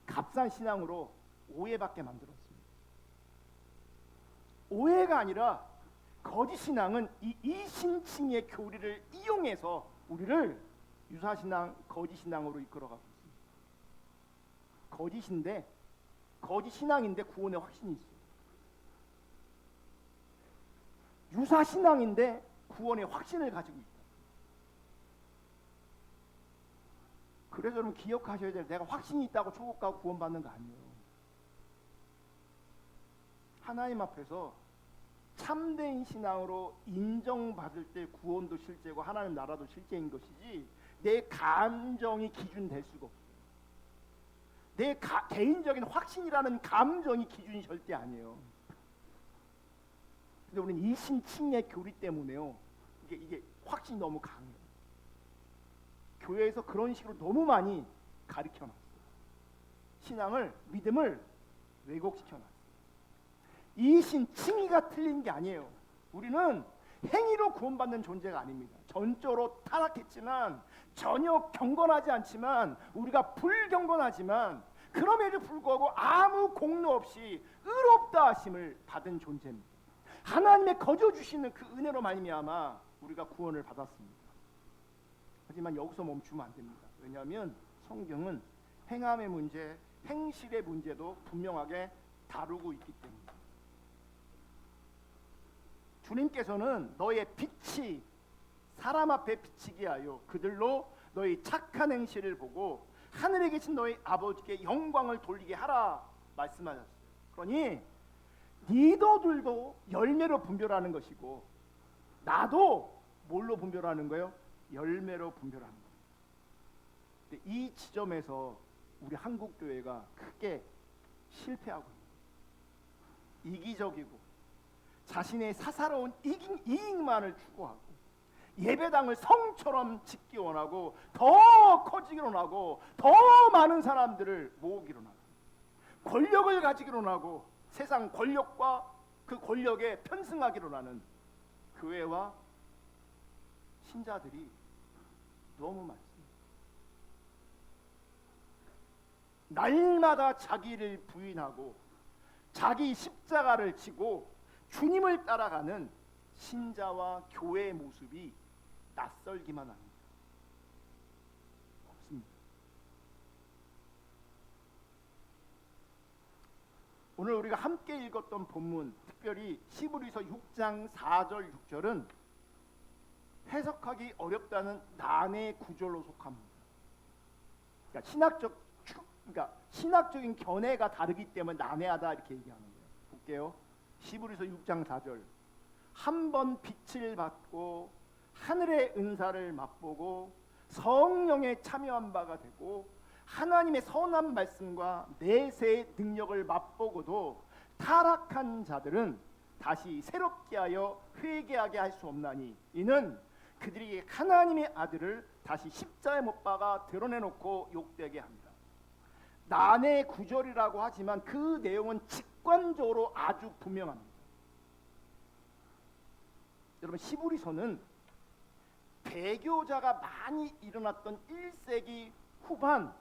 값싼 신앙으로 오해받게 만들었습니다. 오해가 아니라 거짓 신앙은 이 이신칭의 교리를 이용해서 우리를 유사신앙, 거짓 신앙으로 이끌어가고 있습니다. 거짓인데, 거짓 신앙인데 구원의 확신이 있어요. 유사 신앙인데 구원의 확신을 가지고 있다. 그래서 여러분 기억하셔야 돼요. 내가 확신이 있다고 천국 가고 구원받는 거 아니에요. 하나님 앞에서 참된 신앙으로 인정받을 때 구원도 실제고 하나님 나라도 실제인 것이지 내 감정이 기준 될 수가 없어요. 내 개인적인 확신이라는 감정이 기준이 절대 아니에요. 근데 우리는 이신칭의 교리 때문에요. 이게 확신이 너무 강해요. 교회에서 그런 식으로 너무 많이 가르쳐놨어요. 신앙을, 믿음을 왜곡시켜놨어요. 이신칭의가 틀린 게 아니에요. 우리는 행위로 구원받는 존재가 아닙니다. 전적으로 타락했지만 전혀 경건하지 않지만 우리가 불경건하지만 그럼에도 불구하고 아무 공로 없이 의롭다 하심을 받은 존재입니다. 하나님의 거저 주시는 그 은혜로 말미암아 우리가 구원을 받았습니다. 하지만 여기서 멈추면 안 됩니다. 왜냐하면 성경은 행함의 문제, 행실의 문제도 분명하게 다루고 있기 때문입니다. 주님께서는 너의 빛이 사람 앞에 비치게 하여 그들로 너의 착한 행실을 보고 하늘에 계신 너의 아버지께 영광을 돌리게 하라 말씀하셨어요. 그러니 리더들도 열매로 분별하는 것이고 나도 뭘로 분별하는 거예요? 열매로 분별하는 거예요. 근데 이 지점에서 우리 한국 교회가 크게 실패하고 있는 이기적이고 자신의 사사로운 이익만을 추구하고 예배당을 성처럼 짓기 원하고 더 커지기 원하고 더 많은 사람들을 모으기로 하고 권력을 가지기로 하고 세상 권력과 그 권력에 편승하기로 하는 교회와 신자들이 너무 많습니다. 날마다 자기를 부인하고 자기 십자가를 지고 주님을 따라가는 신자와 교회의 모습이 낯설기만 합니다. 없습니다. 오늘 우리가 함께 읽었던 본문, 특별히 히브리서 6장 4절 6절은 해석하기 어렵다는 난해 구절로 속합니다. 그러니까 신학적인 견해가 다르기 때문에 난해하다 이렇게 얘기하는 거예요. 볼게요. 히브리서 6장 4절. 한 번 빛을 받고 하늘의 은사를 맛보고 성령에 참여한 바가 되고 하나님의 선한 말씀과 내세의 능력을 맛보고도 타락한 자들은 다시 새롭게 하여 회개하게 할 수 없나니 이는 그들이 하나님의 아들을 다시 십자가에 못 박아 드러내놓고 욕되게 합니다. 난해 구절이라고 하지만 그 내용은 직관적으로 아주 분명합니다. 여러분 히브리서는 배교자가 많이 일어났던 1세기 후반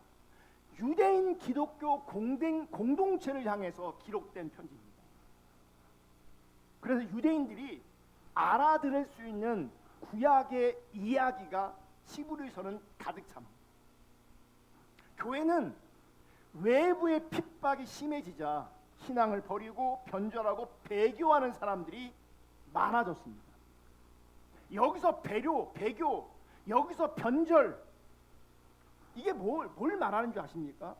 유대인 기독교 공동체를 향해서 기록된 편지입니다. 그래서 유대인들이 알아들을 수 있는 구약의 이야기가 히브리서는 가득 찹니다. 교회는 외부의 핍박이 심해지자 신앙을 버리고 변절하고 배교하는 사람들이 많아졌습니다. 여기서 배교, 여기서 변절, 이게 뭘 말하는 줄 아십니까?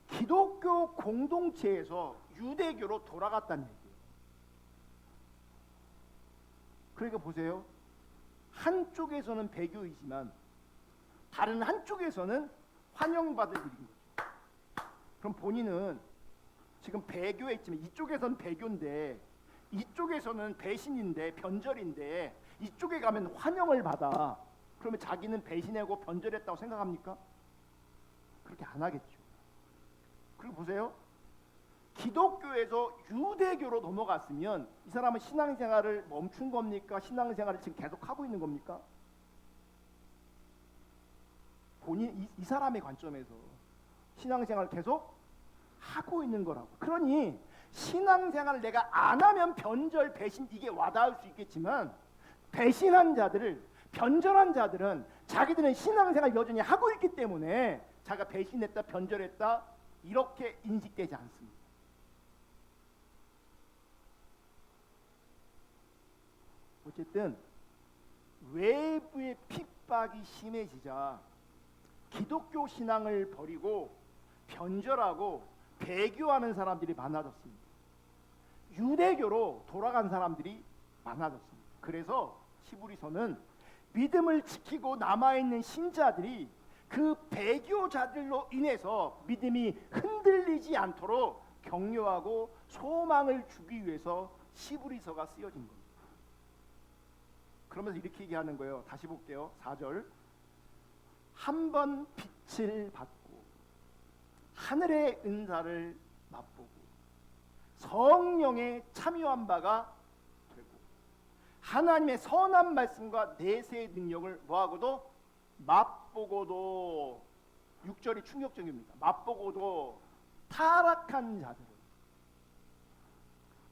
기독교 공동체에서 유대교로 돌아갔다는 얘기예요. 그러니까 보세요. 한쪽에서는 배교이지만 다른 한쪽에서는 환영받을 일인 거죠. 그럼 본인은 지금 배교에 있지만 이쪽에서는 배교인데 이쪽에서는 배신인데 변절인데 이쪽에 가면 환영을 받아. 그러면 자기는 배신하고 변절했다고 생각합니까? 그렇게 안 하겠죠. 그리고 보세요. 기독교에서 유대교로 넘어갔으면 이 사람은 신앙생활을 멈춘 겁니까? 신앙생활을 지금 계속 하고 있는 겁니까? 본인 이 사람의 관점에서 신앙생활 계속 하고 있는 거라고. 그러니 신앙생활을 내가 안 하면 변절, 배신 이게 와닿을 수 있겠지만 배신한 자들을, 변절한 자들은 자기들은 신앙생활 여전히 하고 있기 때문에 자기가 배신했다, 변절했다 이렇게 인식되지 않습니다. 어쨌든 외부의 핍박이 심해지자 기독교 신앙을 버리고 변절하고 배교하는 사람들이 많아졌습니다. 유대교로 돌아간 사람들이 많아졌습니다. 그래서 히브리서는 믿음을 지키고 남아있는 신자들이 그 배교자들로 인해서 믿음이 흔들리지 않도록 격려하고 소망을 주기 위해서 히브리서가 쓰여진 겁니다. 그러면서 이렇게 얘기하는 거예요. 다시 볼게요. 4절. 한 번 빛을 받고 하늘의 은사를 맛보고 성령에 참여한 바가 되고 하나님의 선한 말씀과 내세의 능력을 뭐하고도 맛보고도 6절이 충격적입니다. 맛보고도 타락한 자들은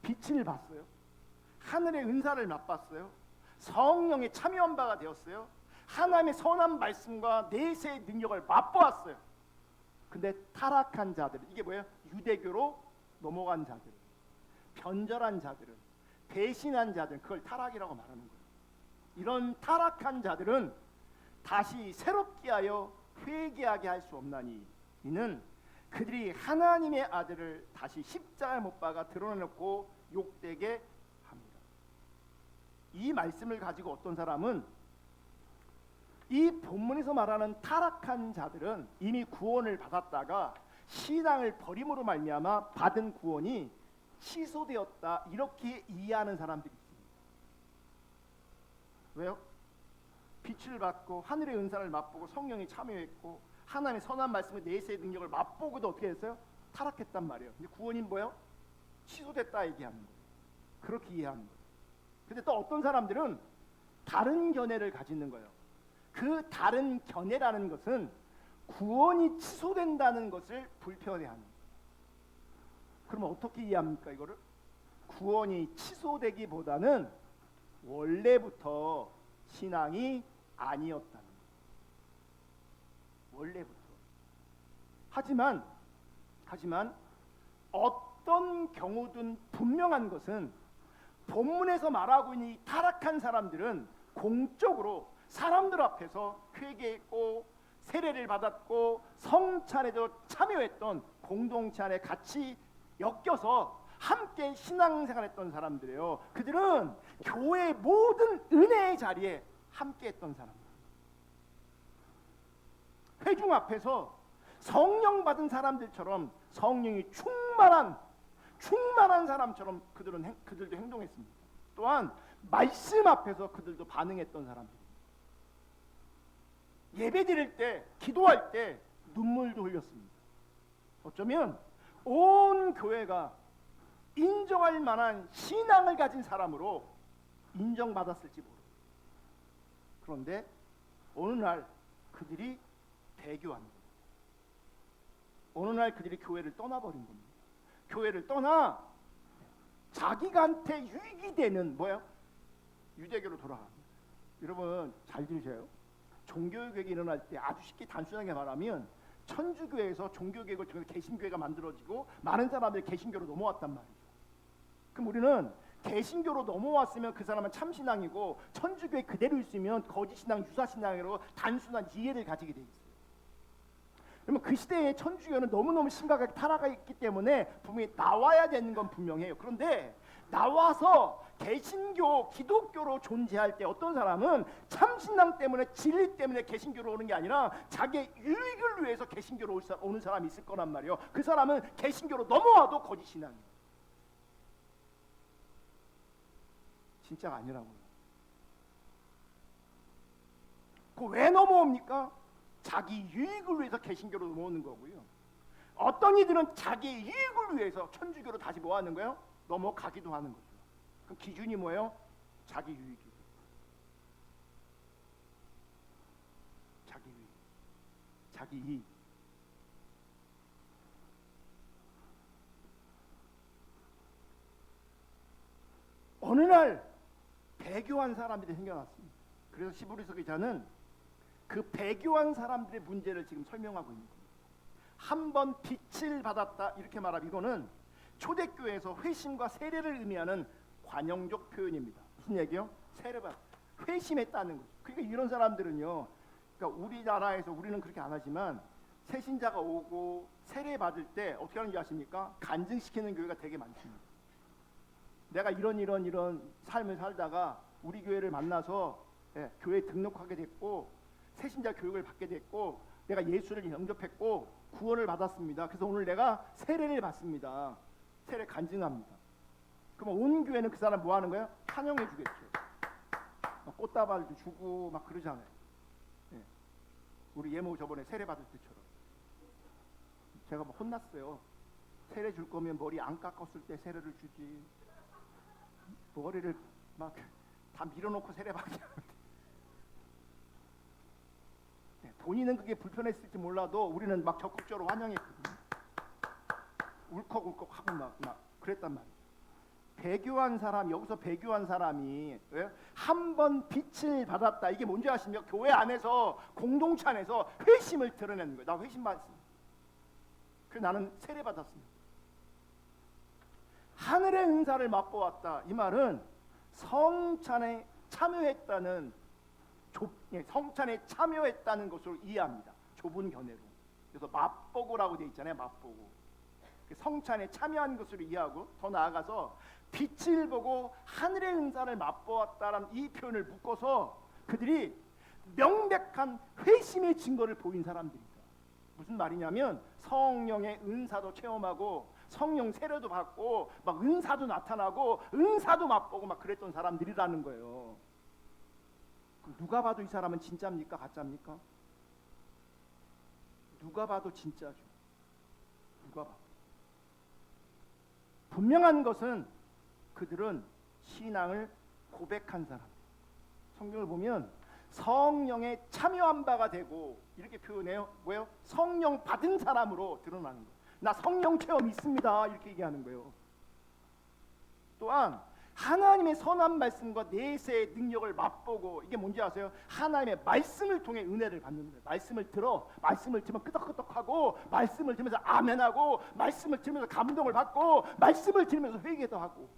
빛을 봤어요. 하늘의 은사를 맛봤어요. 성령에 참여한 바가 되었어요. 하나님의 선한 말씀과 내세의 능력을 맛보았어요. 근데 타락한 자들은 이게 뭐예요? 유대교로 넘어간 자들, 변절한 자들은, 배신한 자들은 그걸 타락이라고 말하는 거예요. 이런 타락한 자들은 다시 새롭게 하여 회개하게 할 수 없나니 이는 그들이 하나님의 아들을 다시 십자가에 못 박아 드러내놓고 욕되게 합니다. 이 말씀을 가지고 어떤 사람은 이 본문에서 말하는 타락한 자들은 이미 구원을 받았다가 신앙을 버림으로 말미암아 받은 구원이 취소되었다 이렇게 이해하는 사람들이 있습니다. 왜요? 빛을 받고 하늘의 은사를 맛보고 성령이 참여했고 하나님의 선한 말씀의 내세의 능력을 맛보고도 어떻게 했어요? 타락했단 말이에요. 근데 구원이 뭐예요? 취소됐다 얘기하는 거예요. 그렇게 이해하는 거예요. 근데 또 어떤 사람들은 다른 견해를 가지는 거예요. 그 다른 견해라는 것은 구원이 취소된다는 것을 불편해하는 거예요. 그러면 어떻게 이해합니까 이거를? 구원이 취소되기보다는 원래부터 신앙이 아니었다는 거예요. 원래부터. 하지만 어떤 경우든 분명한 것은 본문에서 말하고 있는 이 타락한 사람들은 공적으로 사람들 앞에서 회개했고 세례를 받았고 성찬에도 참여했던 공동체 안에 같이 엮여서 함께 신앙생활했던 사람들이에요. 그들은 교회의 모든 은혜의 자리에 함께했던 사람들. 회중 앞에서 성령 받은 사람들처럼 성령이 충만한 사람처럼 그들도 행동했습니다. 또한 말씀 앞에서 그들도 반응했던 사람들. 예배 드릴 때, 기도할 때 눈물도 흘렸습니다. 어쩌면 온 교회가 인정할 만한 신앙을 가진 사람으로 인정받았을지 모릅니다. 그런데 어느 날 그들이 배교한 겁니다. 어느 날 그들이 교회를 떠나버린 겁니다. 교회를 떠나 자기한테 유익이 되는 뭐예요? 유대교로 돌아갑니다. 여러분 잘 들으세요. 종교개혁이 일어날 때 아주 쉽게 단순하게 말하면 천주교에서 종교개혁을 통해서 개신교회가 만들어지고 많은 사람들이 개신교로 넘어왔단 말이죠. 그럼 우리는 개신교로 넘어왔으면 그 사람은 참신앙이고 천주교에 그대로 있으면 거짓신앙, 유사신앙으로 단순한 이해를 가지게 돼 있어요. 그러면 그 시대에 천주교는 너무너무 심각하게 타락했기 때문에 분명히 나와야 되는 건 분명해요. 그런데 나와서 개신교, 기독교로 존재할 때 어떤 사람은 참신앙 때문에 진리 때문에 개신교로 오는 게 아니라 자기의 유익을 위해서 개신교로 오는 사람이 있을 거란 말이에요. 그 사람은 개신교로 넘어와도 거짓신앙이에요. 진짜가 아니라고요. 그 왜 넘어옵니까? 자기 유익을 위해서 개신교로 넘어오는 거고요. 어떤 이들은 자기 유익을 위해서 천주교로 다시 뭐 하는 거예요? 넘어가기도 하는 거죠. 그 기준이 뭐예요? 자기 유익이에요. 자기 유익, 자기 이익. 어느 날 배교한 사람들이 생겨났습니다. 그래서 시브리서 기자는 그 배교한 사람들의 문제를 지금 설명하고 있는 겁니다. 한 번 빛을 받았다 이렇게 말하면 이거는 초대교회에서 회심과 세례를 의미하는 관용적 표현입니다. 무슨 얘기요? 세례받 회심했다는 거죠. 그러니까 이런 사람들은요, 그러니까 우리나라에서 우리는 그렇게 안 하지만 새신자가 오고 세례 받을 때 어떻게 하는지 아십니까? 간증시키는 교회가 되게 많습니다. 내가 이런 삶을 살다가 우리 교회를 만나서 교회에 등록하게 됐고 새신자 교육을 받게 됐고 내가 예수를 영접했고 구원을 받았습니다. 그래서 오늘 내가 세례를 받습니다. 세례 간증합니다. 그러면 온 교회는 그 사람 뭐 하는 거야? 환영해 주겠죠. 막 꽃다발도 주고 막 그러잖아요. 우리 예모 저번에 세례 받을 때처럼 제가 뭐 혼났어요. 세례 줄 거면 머리 안 깎았을 때 세례를 주지. 머리를 막 다 밀어놓고 세례 받게 하는데 본인은 그게 불편했을지 몰라도 우리는 막 적극적으로 환영했거든요. 울컥울컥 하고 막 그랬단 말이에요. 배교한 사람, 여기서 배교한 사람이 한 번 빛을 받았다. 이게 뭔지 아십니까? 교회 안에서 공동체 안에서 회심을 드러내는 거예요. 나 회심 받았습니다. 그래서 나는 세례 받았습니다. 하늘의 은사를 맛보았다. 이 말은 성찬에 참여했다는 성찬에 참여했다는 것으로 이해합니다. 좁은 견해로. 그래서 맛보고라고 돼 있잖아요. 맛보고. 성찬에 참여한 것으로 이해하고 더 나아가서 빛을 보고 하늘의 은사를 맛보았다라는 이 표현을 묶어서 그들이 명백한 회심의 증거를 보인 사람들이다. 무슨 말이냐면 성령의 은사도 체험하고 성령 세례도 받고 막 은사도 나타나고 은사도 맛보고 막 그랬던 사람들이라는 거예요. 누가 봐도 이 사람은 진짜입니까? 가짜입니까? 누가 봐도 진짜죠. 누가 봐도. 분명한 것은 그들은 신앙을 고백한 사람. 성경을 보면 성령에 참여한 바가 되고 이렇게 표현해요. 뭐예요? 성령 받은 사람으로 드러나는 거예요. 나 성령 체험 있습니다. 이렇게 얘기하는 거예요. 또한 하나님의 선한 말씀과 내세의 능력을 맛보고 이게 뭔지 아세요? 하나님의 말씀을 통해 은혜를 받는 거예요. 말씀을 들으면 끄덕끄덕하고 말씀을 들으면서 아멘하고 말씀을 들으면서 감동을 받고 말씀을 들으면서 회개도 하고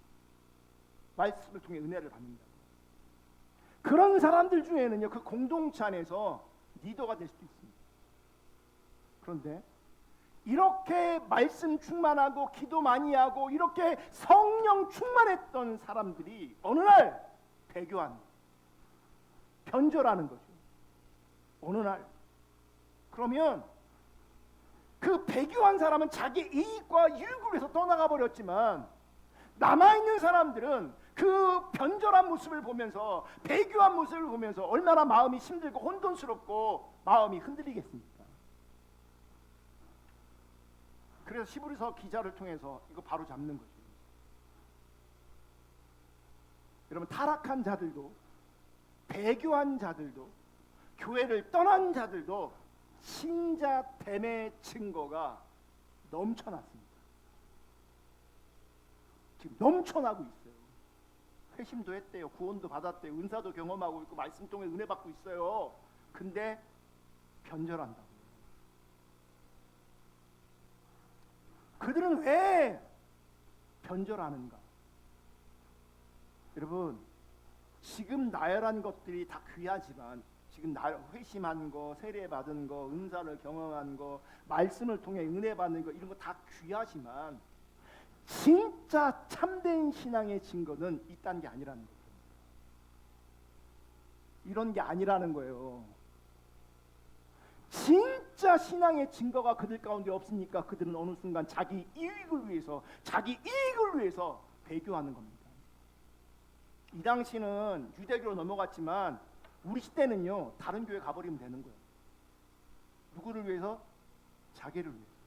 말씀을 통해 은혜를 받는다. 그런 사람들 중에는요, 그 공동체 안에서 리더가 될 수도 있습니다. 그런데 이렇게 말씀 충만하고 기도 많이 하고 이렇게 성령 충만했던 사람들이 어느 날 배교한 변절하는 거죠. 어느 날. 그러면 그 배교한 사람은 자기 이익과 유익을 위해서 떠나가 버렸지만 남아있는 사람들은 그 변절한 모습을 보면서 배교한 모습을 보면서 얼마나 마음이 힘들고 혼돈스럽고 마음이 흔들리겠습니까? 그래서 시브리서 기자를 통해서 이거 바로 잡는 거죠. 여러분, 타락한 자들도 배교한 자들도 교회를 떠난 자들도 신자됨의 증거가 넘쳐났습니다. 지금 넘쳐나고 있어요. 회심도 했대요. 구원도 받았대요. 은사도 경험하고 있고 말씀 통해 은혜 받고 있어요. 근데 변절한다. 그들은 왜 변절하는가? 여러분, 지금 나열한 것들이 다 귀하지만 지금 회심한 거, 세례 받은 거, 은사를 경험한 거, 말씀을 통해 은혜 받는 거 이런 거 다 귀하지만 진짜 참된 신앙의 증거는 이딴 게 아니라는 거예요. 이런 게 아니라는 거예요. 진짜 신앙의 증거가 그들 가운데 없으니까 그들은 어느 순간 자기 이익을 위해서 배교하는 겁니다. 이 당시는 유대교로 넘어갔지만 우리 시대는요, 다른 교회 가버리면 되는 거예요. 누구를 위해서? 자기를 위해서.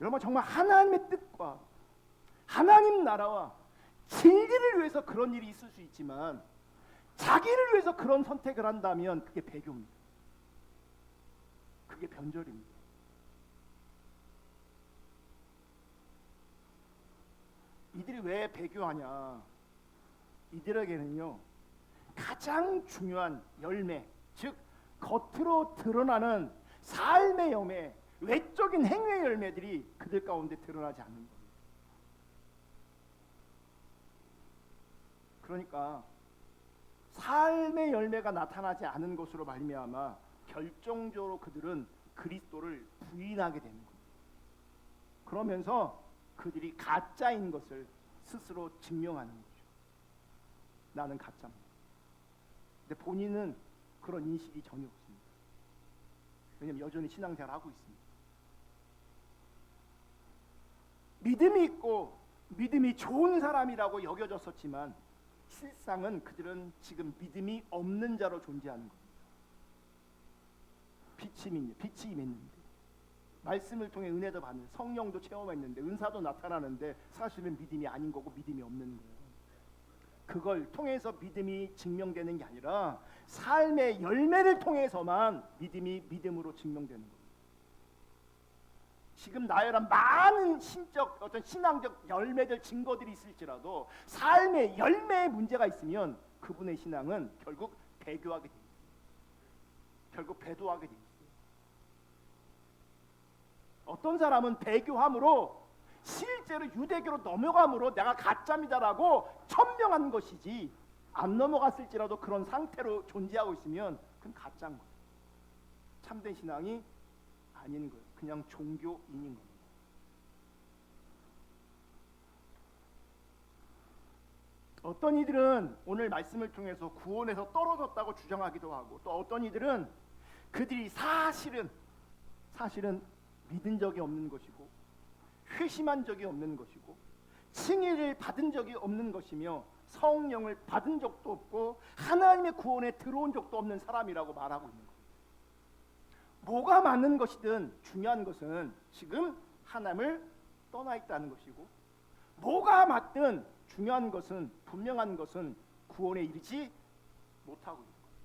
여러분, 정말 하나님의 뜻과 하나님 나라와 진리를 위해서 그런 일이 있을 수 있지만 자기를 위해서 그런 선택을 한다면 그게 배교입니다. 그게 변절입니다. 이들이 왜 배교하냐? 이들에게는요 가장 중요한 열매, 즉 겉으로 드러나는 삶의 열매, 외적인 행위의 열매들이 그들 가운데 드러나지 않는 겁니다. 그러니까 삶의 열매가 나타나지 않은 것으로 말미암아 결정적으로 그들은 그리스도를 부인하게 되는 겁니다. 그러면서 그들이 가짜인 것을 스스로 증명하는 거죠. 나는 가짜입니다. 근데 본인은 그런 인식이 전혀 없습니다. 왜냐하면 여전히 신앙생활을 하고 있습니다. 믿음이 있고 믿음이 좋은 사람이라고 여겨졌었지만 실상은 그들은 지금 믿음이 없는 자로 존재하는 겁니다. 빛이 임했는데 말씀을 통해 은혜도 받는, 성령도 체험했는데, 은사도 나타나는데 사실은 믿음이 아닌 거고 믿음이 없는 거예요. 그걸 통해서 믿음이 증명되는 게 아니라 삶의 열매를 통해서만 믿음이 믿음으로 증명되는 겁니다. 지금 나열한 많은 신적 어떤 신앙적 열매들 증거들이 있을지라도 삶의 열매에 문제가 있으면 그분의 신앙은 결국 배교하게 돼 있어요. 결국 배도하게 돼 있어요. 어떤 사람은 배교함으로 실제로 유대교로 넘어감으로 내가 가짜입니다라고 천명한 것이지, 안 넘어갔을지라도 그런 상태로 존재하고 있으면 그건 가짜인 거예요. 참된 신앙이 아닌 거예요. 그냥 종교인인 겁니다. 어떤 이들은 오늘 말씀을 통해서 구원에서 떨어졌다고 주장하기도 하고, 또 어떤 이들은 그들이 사실은 믿은 적이 없는 것이고 회심한 적이 없는 것이고 칭의를 받은 적이 없는 것이며 성령을 받은 적도 없고 하나님의 구원에 들어온 적도 없는 사람이라고 말하고 있는 거예요. 뭐가 맞는 것이든 중요한 것은 지금 하나님을 떠나 있다는 것이고, 뭐가 맞든 중요한 것은, 분명한 것은 구원에 이르지 못하고 있는 거예요.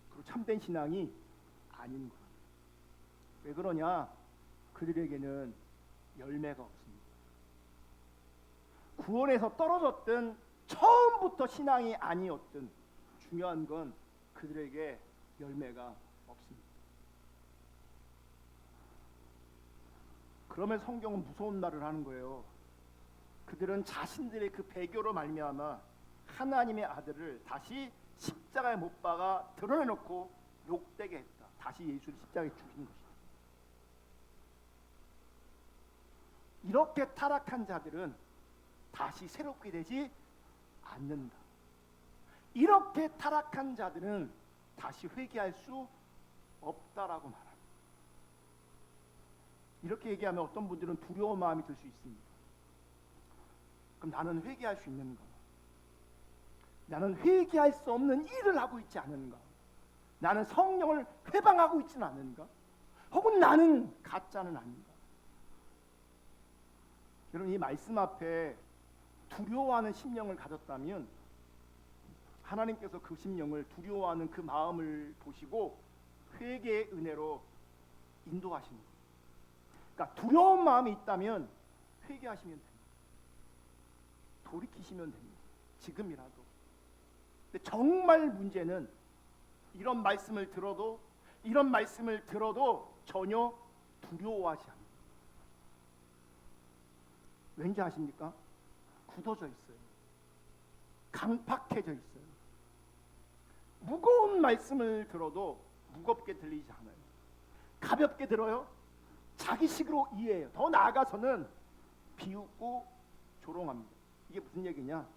그리고 참된 신앙이 아닌 거예요. 왜 그러냐? 그들에게는 열매가 없습니다. 구원에서 떨어졌든 처음부터 신앙이 아니었든 중요한 건 그들에게 열매가 없습니다. 그러면 성경은 무서운 말을 하는 거예요. 그들은 자신들의 그 배교로 말미암아 하나님의 아들을 다시 십자가에 못 박아 드러내놓고 욕되게 했다. 다시 예수를 십자가에 죽인 것이다. 이렇게 타락한 자들은 다시 새롭게 되지 않는다. 이렇게 타락한 자들은 다시 회개할 수 없다라고 말합니다. 이렇게 얘기하면 어떤 분들은 두려운 마음이 들 수 있습니다. 그럼 나는 회개할 수 있는가? 나는 회개할 수 없는 일을 하고 있지 않은가? 나는 성령을 회방하고 있지는 않은가? 혹은 나는 가짜는 아닌가? 여러분, 이 말씀 앞에 두려워하는 심령을 가졌다면 하나님께서 그 심령을, 두려워하는 그 마음을 보시고 회개의 은혜로 인도하시는 거예요. 그러니까 두려운 마음이 있다면 회개하시면 됩니다. 돌이키시면 됩니다. 지금이라도. 근데 정말 문제는 이런 말씀을 들어도 전혀 두려워하지 않아요. 왠지 아십니까? 굳어져 있어요. 강팍해져 있어요. 무거운 말씀을 들어도 무겁게 들리지 않아요. 가볍게 들어요. 자기식으로 이해해요. 더 나아가서는 비웃고 조롱합니다. 이게 무슨 얘기냐?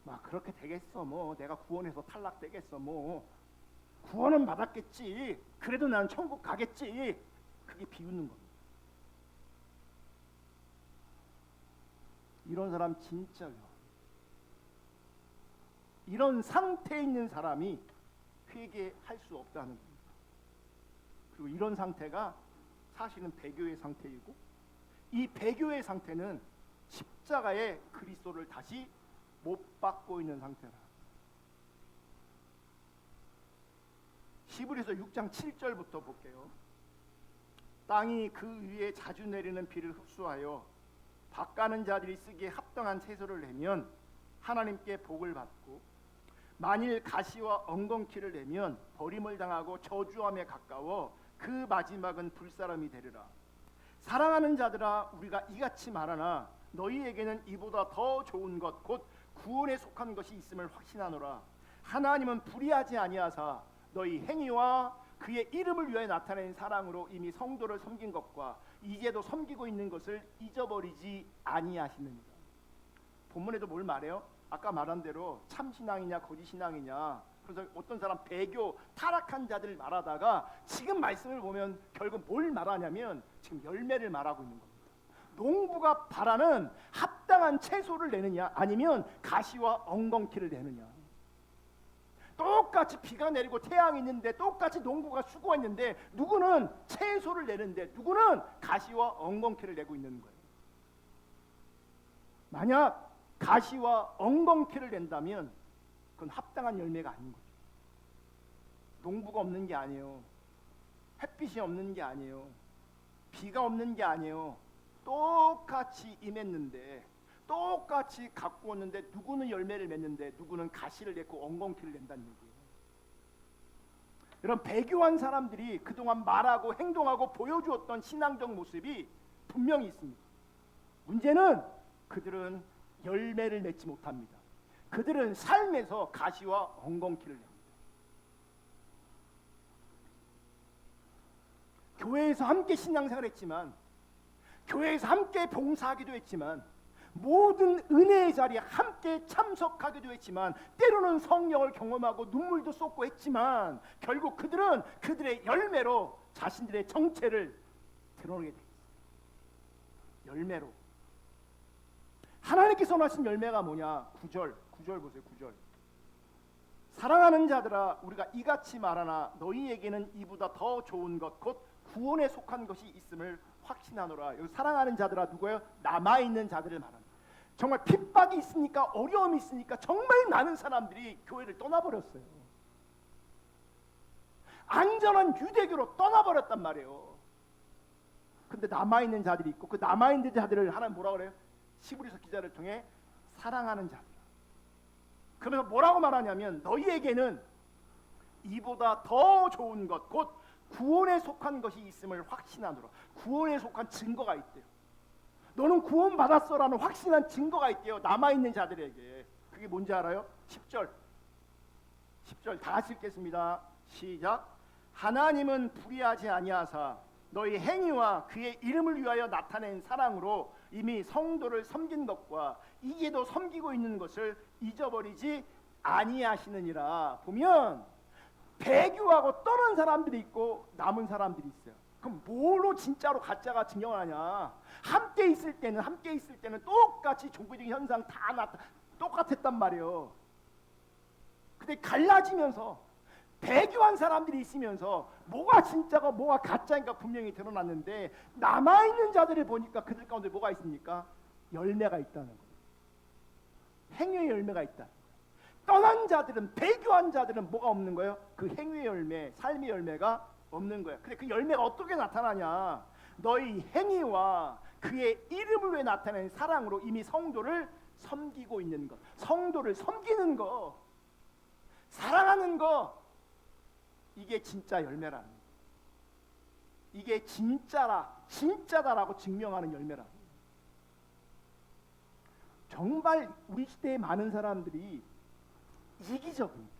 막 그렇게 되겠어, 뭐 내가 구원해서 탈락되겠어, 뭐 구원은 받았겠지, 그래도 난 천국 가겠지. 그게 비웃는 겁니다. 이런 사람 진짜 위험해요. 이런 상태에 있는 사람이 회개할 수 없다는 겁니다. 그리고 이런 상태가 사실은 배교의 상태이고, 이 배교의 상태는 십자가에 그리스도를 다시 못 박고 있는 상태라. 히브리서 6장 7절부터 볼게요. 땅이 그 위에 자주 내리는 비를 흡수하여 밭가는 자들이 쓰기에 합당한 채소를 내면 하나님께 복을 받고, 만일 가시와 엉겅퀴를 내면 버림을 당하고 저주함에 가까워 그 마지막은 불사람이 되리라. 사랑하는 자들아, 우리가 이같이 말하나 너희에게는 이보다 더 좋은 것 곧 구원에 속한 것이 있음을 확신하노라. 하나님은 불의하지 아니하사 너희 행위와 그의 이름을 위하여 나타낸 사랑으로 이미 성도를 섬긴 것과 이제도 섬기고 있는 것을 잊어버리지 아니하시느니라. 본문에도 뭘 말해요? 아까 말한 대로 참신앙이냐 거짓신앙이냐, 그래서 어떤 사람 배교 타락한 자들을 말하다가 지금 말씀을 보면 결국 뭘 말하냐면 지금 열매를 말하고 있는 겁니다. 농부가 바라는 합당한 채소를 내느냐 아니면 가시와 엉겅퀴를 내느냐. 똑같이 비가 내리고 태양이 있는데, 똑같이 농부가 수고했는데 누구는 채소를 내는데 누구는 가시와 엉겅퀴를 내고 있는 거예요. 만약 가시와 엉겅퀴를 낸다면 그건 합당한 열매가 아닌 거죠. 농부가 없는 게 아니에요. 햇빛이 없는 게 아니에요. 비가 없는 게 아니에요. 똑같이 임했는데, 똑같이 갖고 왔는데 누구는 열매를 맺는데 누구는 가시를 냈고 엉겅퀴를 낸다는 얘기예요. 이런 배교한 사람들이 그동안 말하고 행동하고 보여주었던 신앙적 모습이 분명히 있습니다. 문제는 그들은 열매를 맺지 못합니다. 그들은 삶에서 가시와 엉겅퀴를 냅니다. 교회에서 함께 신앙생활을 했지만, 교회에서 함께 봉사하기도 했지만, 모든 은혜의 자리에 함께 참석하기도 했지만, 때로는 성령을 경험하고 눈물도 쏟고 했지만 결국 그들은 그들의 열매로 자신들의 정체를 드러내게 됩니다. 열매로. 하나님께서 원하신 열매가 뭐냐? 9절 보세요. 9절. 사랑하는 자들아, 우리가 이같이 말하나 너희에게는 이보다 더 좋은 것 곧 구원에 속한 것이 있음을 확신하노라. 여기 사랑하는 자들아 누구예요? 남아있는 자들을 말합니다. 정말 핍박이 있으니까, 어려움이 있으니까 정말 많은 사람들이 교회를 떠나버렸어요. 안전한 유대교로 떠나버렸단 말이에요. 근데 남아있는 자들이 있고, 그 남아있는 자들을 하나님 뭐라고 그래요? 히브리서 기자를 통해 사랑하는 자들. 그러면서 뭐라고 말하냐면 너희에게는 이보다 더 좋은 것 곧 구원에 속한 것이 있음을 확신하노라. 구원에 속한 증거가 있대요. 너는 구원받았어라는 확신한 증거가 있대요. 남아있는 자들에게. 그게 뭔지 알아요? 10절 다 같이 읽겠습니다. 시작. 하나님은 불의하지 아니하사 너희 행위와 그의 이름을 위하여 나타낸 사랑으로 이미 성도를 섬긴 것과 이제도 섬기고 있는 것을 잊어버리지 아니하시느니라. 보면 배교하고 떠난 사람들이 있고 남은 사람들이 있어요. 그럼 뭘로 진짜로 가짜가 증명하냐? 함께 있을 때는 똑같이 종교적인 현상 다 똑같았단 말이에요. 근데 갈라지면서 배교한 사람들이 있으면서 뭐가 진짜가 뭐가 가짜인가 분명히 드러났는데, 남아있는 자들을 보니까 그들 가운데 뭐가 있습니까? 열매가 있다는 거예요. 행위의 열매가 있다. 떠난 자들은, 배교한 자들은 뭐가 없는 거예요? 그 행위의 열매, 삶의 열매가 없는 거예요. 근데 그 열매가 어떻게 나타나냐? 너희 행위와 그의 이름을 위해 나타낸 사랑으로 이미 성도를 섬기고 있는 것. 성도를 섬기는 거, 사랑하는 거, 이게 진짜 열매라는 거예요. 이게 진짜다라고 증명하는 열매라는 거예요. 정말 우리 시대에 많은 사람들이 이기적입니다.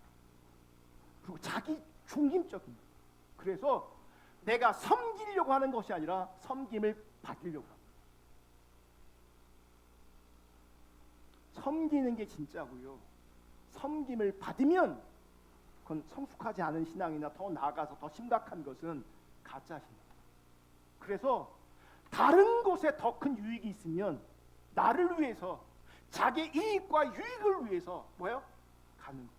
그리고 자기 중심적입니다. 그래서 내가 섬기려고 하는 것이 아니라 섬김을 받으려고 합니다. 섬기는 게 진짜고요. 섬김을 받으면 그건 성숙하지 않은 신앙이나 더 나아가서 더 심각한 것은 가짜 신앙. 그래서 다른 곳에 더 큰 유익이 있으면 나를 위해서, 자기 이익과 유익을 위해서 뭐예요? 가는 거.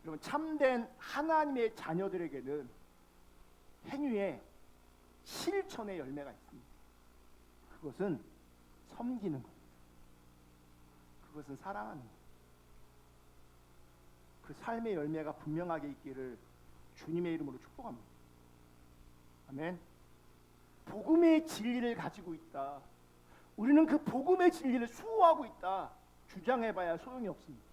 여러분, 참된 하나님의 자녀들에게는 행위에 실천의 열매가 있습니다. 그것은 섬기는 겁니다. 그것은 사랑하는 겁니다. 그 삶의 열매가 분명하게 있기를 주님의 이름으로 축복합니다. 아멘. 복음의 진리를 가지고 있다. 우리는 그 복음의 진리를 수호하고 있다. 주장해봐야 소용이 없습니다.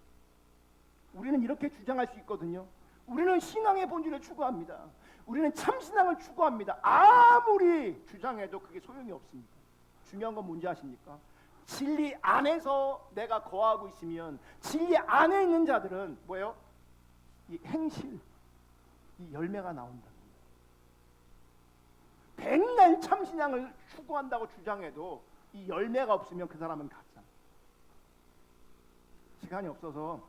우리는 이렇게 주장할 수 있거든요. 우리는 신앙의 본질을 추구합니다. 우리는 참신앙을 추구합니다. 아무리 주장해도 그게 소용이 없습니다. 중요한 건 뭔지 아십니까? 진리 안에서 내가 거하고 있으면 진리 안에 있는 자들은 뭐예요? 이 행실, 이 열매가 나온다. 백날 참신앙을 추구한다고 주장해도 이 열매가 없으면 그 사람은 가짜. 시간이 없어서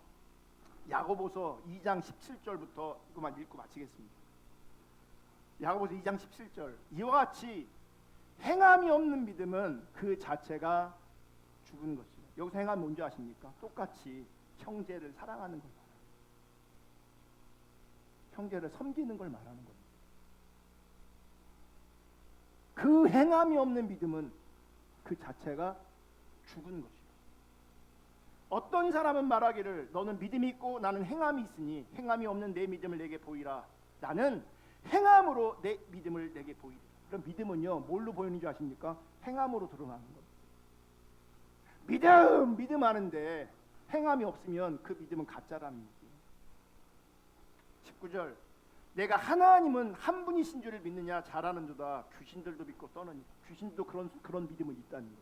야고보서 2장 17절부터 이것만 읽고 마치겠습니다. 야고보서 2장 17절 이와 같이 행함이 없는 믿음은 그 자체가 죽은 것이요. 여기서 행함이 뭔지 아십니까? 똑같이 형제를 사랑하는 걸 말합니다. 형제를 섬기는 걸 말하는 겁니다. 그 행함이 없는 믿음은 그 자체가 죽은 것이요. 어떤 사람은 말하기를 너는 믿음이 있고 나는 행함이 있으니 행함이 없는 내 믿음을 내게 보이라. 나는 행함으로 내 믿음을 내게 보이라. 그럼 믿음은요 뭘로 보이는 줄 아십니까? 행함으로 드러나는 겁니다. 믿음 하는데 행함이 없으면 그 믿음은 가짜라는 얘기예요. 19절 내가 하나님은 한 분이신 줄을 믿느냐 잘하는도다. 귀신들도 믿고 떠느니라. 귀신도 그런 믿음은 있다는 거죠.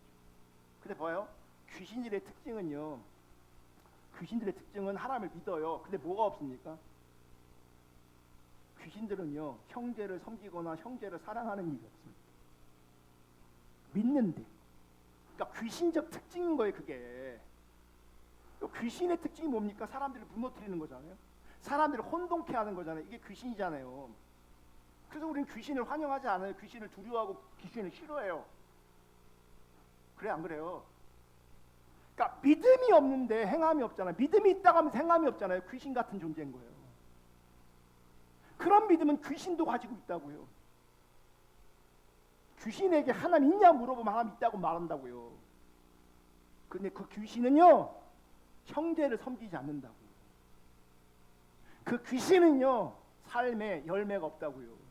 근데 봐요. 귀신들의 특징은 하나님을 믿어요. 근데 뭐가 없습니까? 귀신들은요 형제를 섬기거나 형제를 사랑하는 일이 없습니다. 믿는데, 그러니까 귀신적 특징인 거예요. 그게 귀신의 특징이 뭡니까? 사람들을 무너뜨리는 거잖아요. 사람들을 혼동케 하는 거잖아요. 이게 귀신이잖아요. 그래서 우리는 귀신을 환영하지 않아요. 귀신을 두려워하고 귀신을 싫어해요. 그래 안 그래요? 그러니까 믿음이 없는데 행함이 없잖아요. 믿음이 있다고 하면 행함이 없잖아요. 귀신 같은 존재인 거예요. 그런 믿음은 귀신도 가지고 있다고요. 귀신에게 하나님 있냐 물어보면 하나님 있다고 말한다고요. 근데 그 귀신은요 형제를 섬기지 않는다고요. 그 귀신은요 삶에 열매가 없다고요.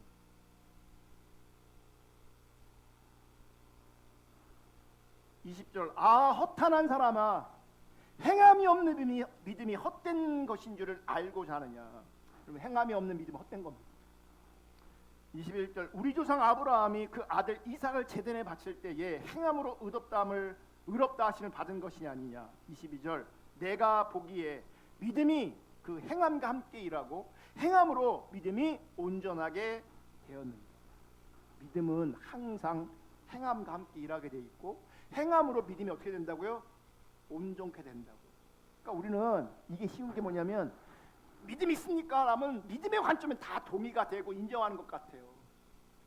(20절) 허탄한 사람아 행함이 없는 믿음이 헛된 것인 줄을 알고자 하느냐. 그러면 행함이 없는 믿음은 헛된 겁니다. 21절 우리 조상 아브라함이 그 아들 이삭을 제단에 바칠 때에 행함으로 의롭다 하심을 받은 것이 아니냐. 22절 내가 보기에 믿음이 그 행함과 함께 일하고 행함으로 믿음이 온전하게 되었는다. 믿음은 항상 행함과 함께 일하게 돼 있고 행함으로 믿음이 어떻게 된다고요? 온전케 된다고. 그러니까 우리는 이게 쉬운 게 뭐냐면 믿음이 있습니까? 라면 믿음의 관점은 다 동의가 되고 인정하는 것 같아요.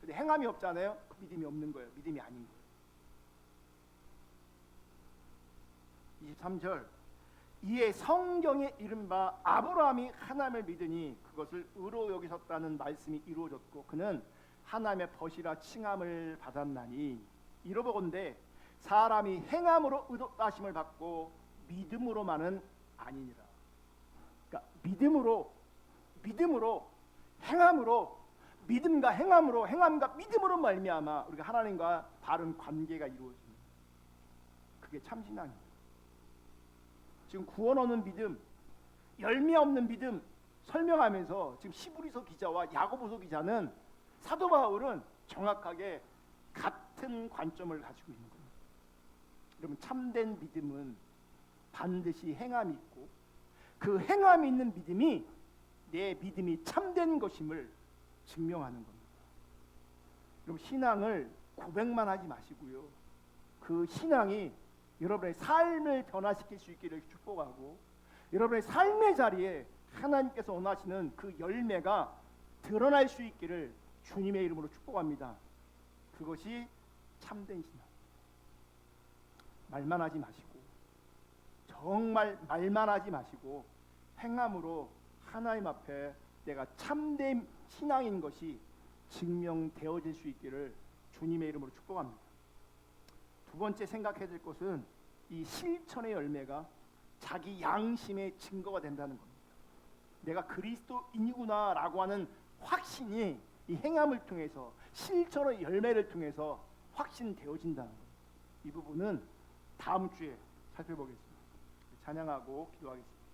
근데 행함이 없잖아요. 그 믿음이 없는 거예요. 믿음이 아닌 거예요. 23절 이에 성경에 이른바 아브라함이 하나님을 믿으니 그것을 의로 여기셨다는 말씀이 이루어졌고 그는 하나님의 벗이라 칭함을 받았나니 이러보건대 사람이 행함으로 의롭다 하심을 받고 믿음으로만은 아니니라. 그러니까 믿음으로 행함으로 믿음과 행함으로 행함과 믿음으로 말미암아 우리가 하나님과 바른 관계가 이루어집니다. 그게 참신앙입니다. 지금 구원 얻는 믿음, 열매 없는 믿음 설명하면서 지금 히브리서 기자와 야고보서 기자는 사도 바울은 정확하게 같은 관점을 가지고 있는 겁니다. 여러분 참된 믿음은 반드시 행함이 있고 그 행함이 있는 믿음이 내 믿음이 참된 것임을 증명하는 겁니다. 여러분 신앙을 고백만 하지 마시고요. 그 신앙이 여러분의 삶을 변화시킬 수 있기를 축복하고 여러분의 삶의 자리에 하나님께서 원하시는 그 열매가 드러날 수 있기를 주님의 이름으로 축복합니다. 그것이 참된 신앙. 말만 하지 마시고 정말 말만 하지 마시고 행함으로 하나님 앞에 내가 참된 신앙인 것이 증명되어질 수 있기를 주님의 이름으로 축복합니다. 두 번째 생각해야 될 것은 이 실천의 열매가 자기 양심의 증거가 된다는 겁니다. 내가 그리스도인이구나 라고 하는 확신이 이 행함을 통해서 실천의 열매를 통해서 확신되어진다는 거예요. 이 부분은 다음 주에 살펴보겠습니다. 찬양하고 기도하겠습니다.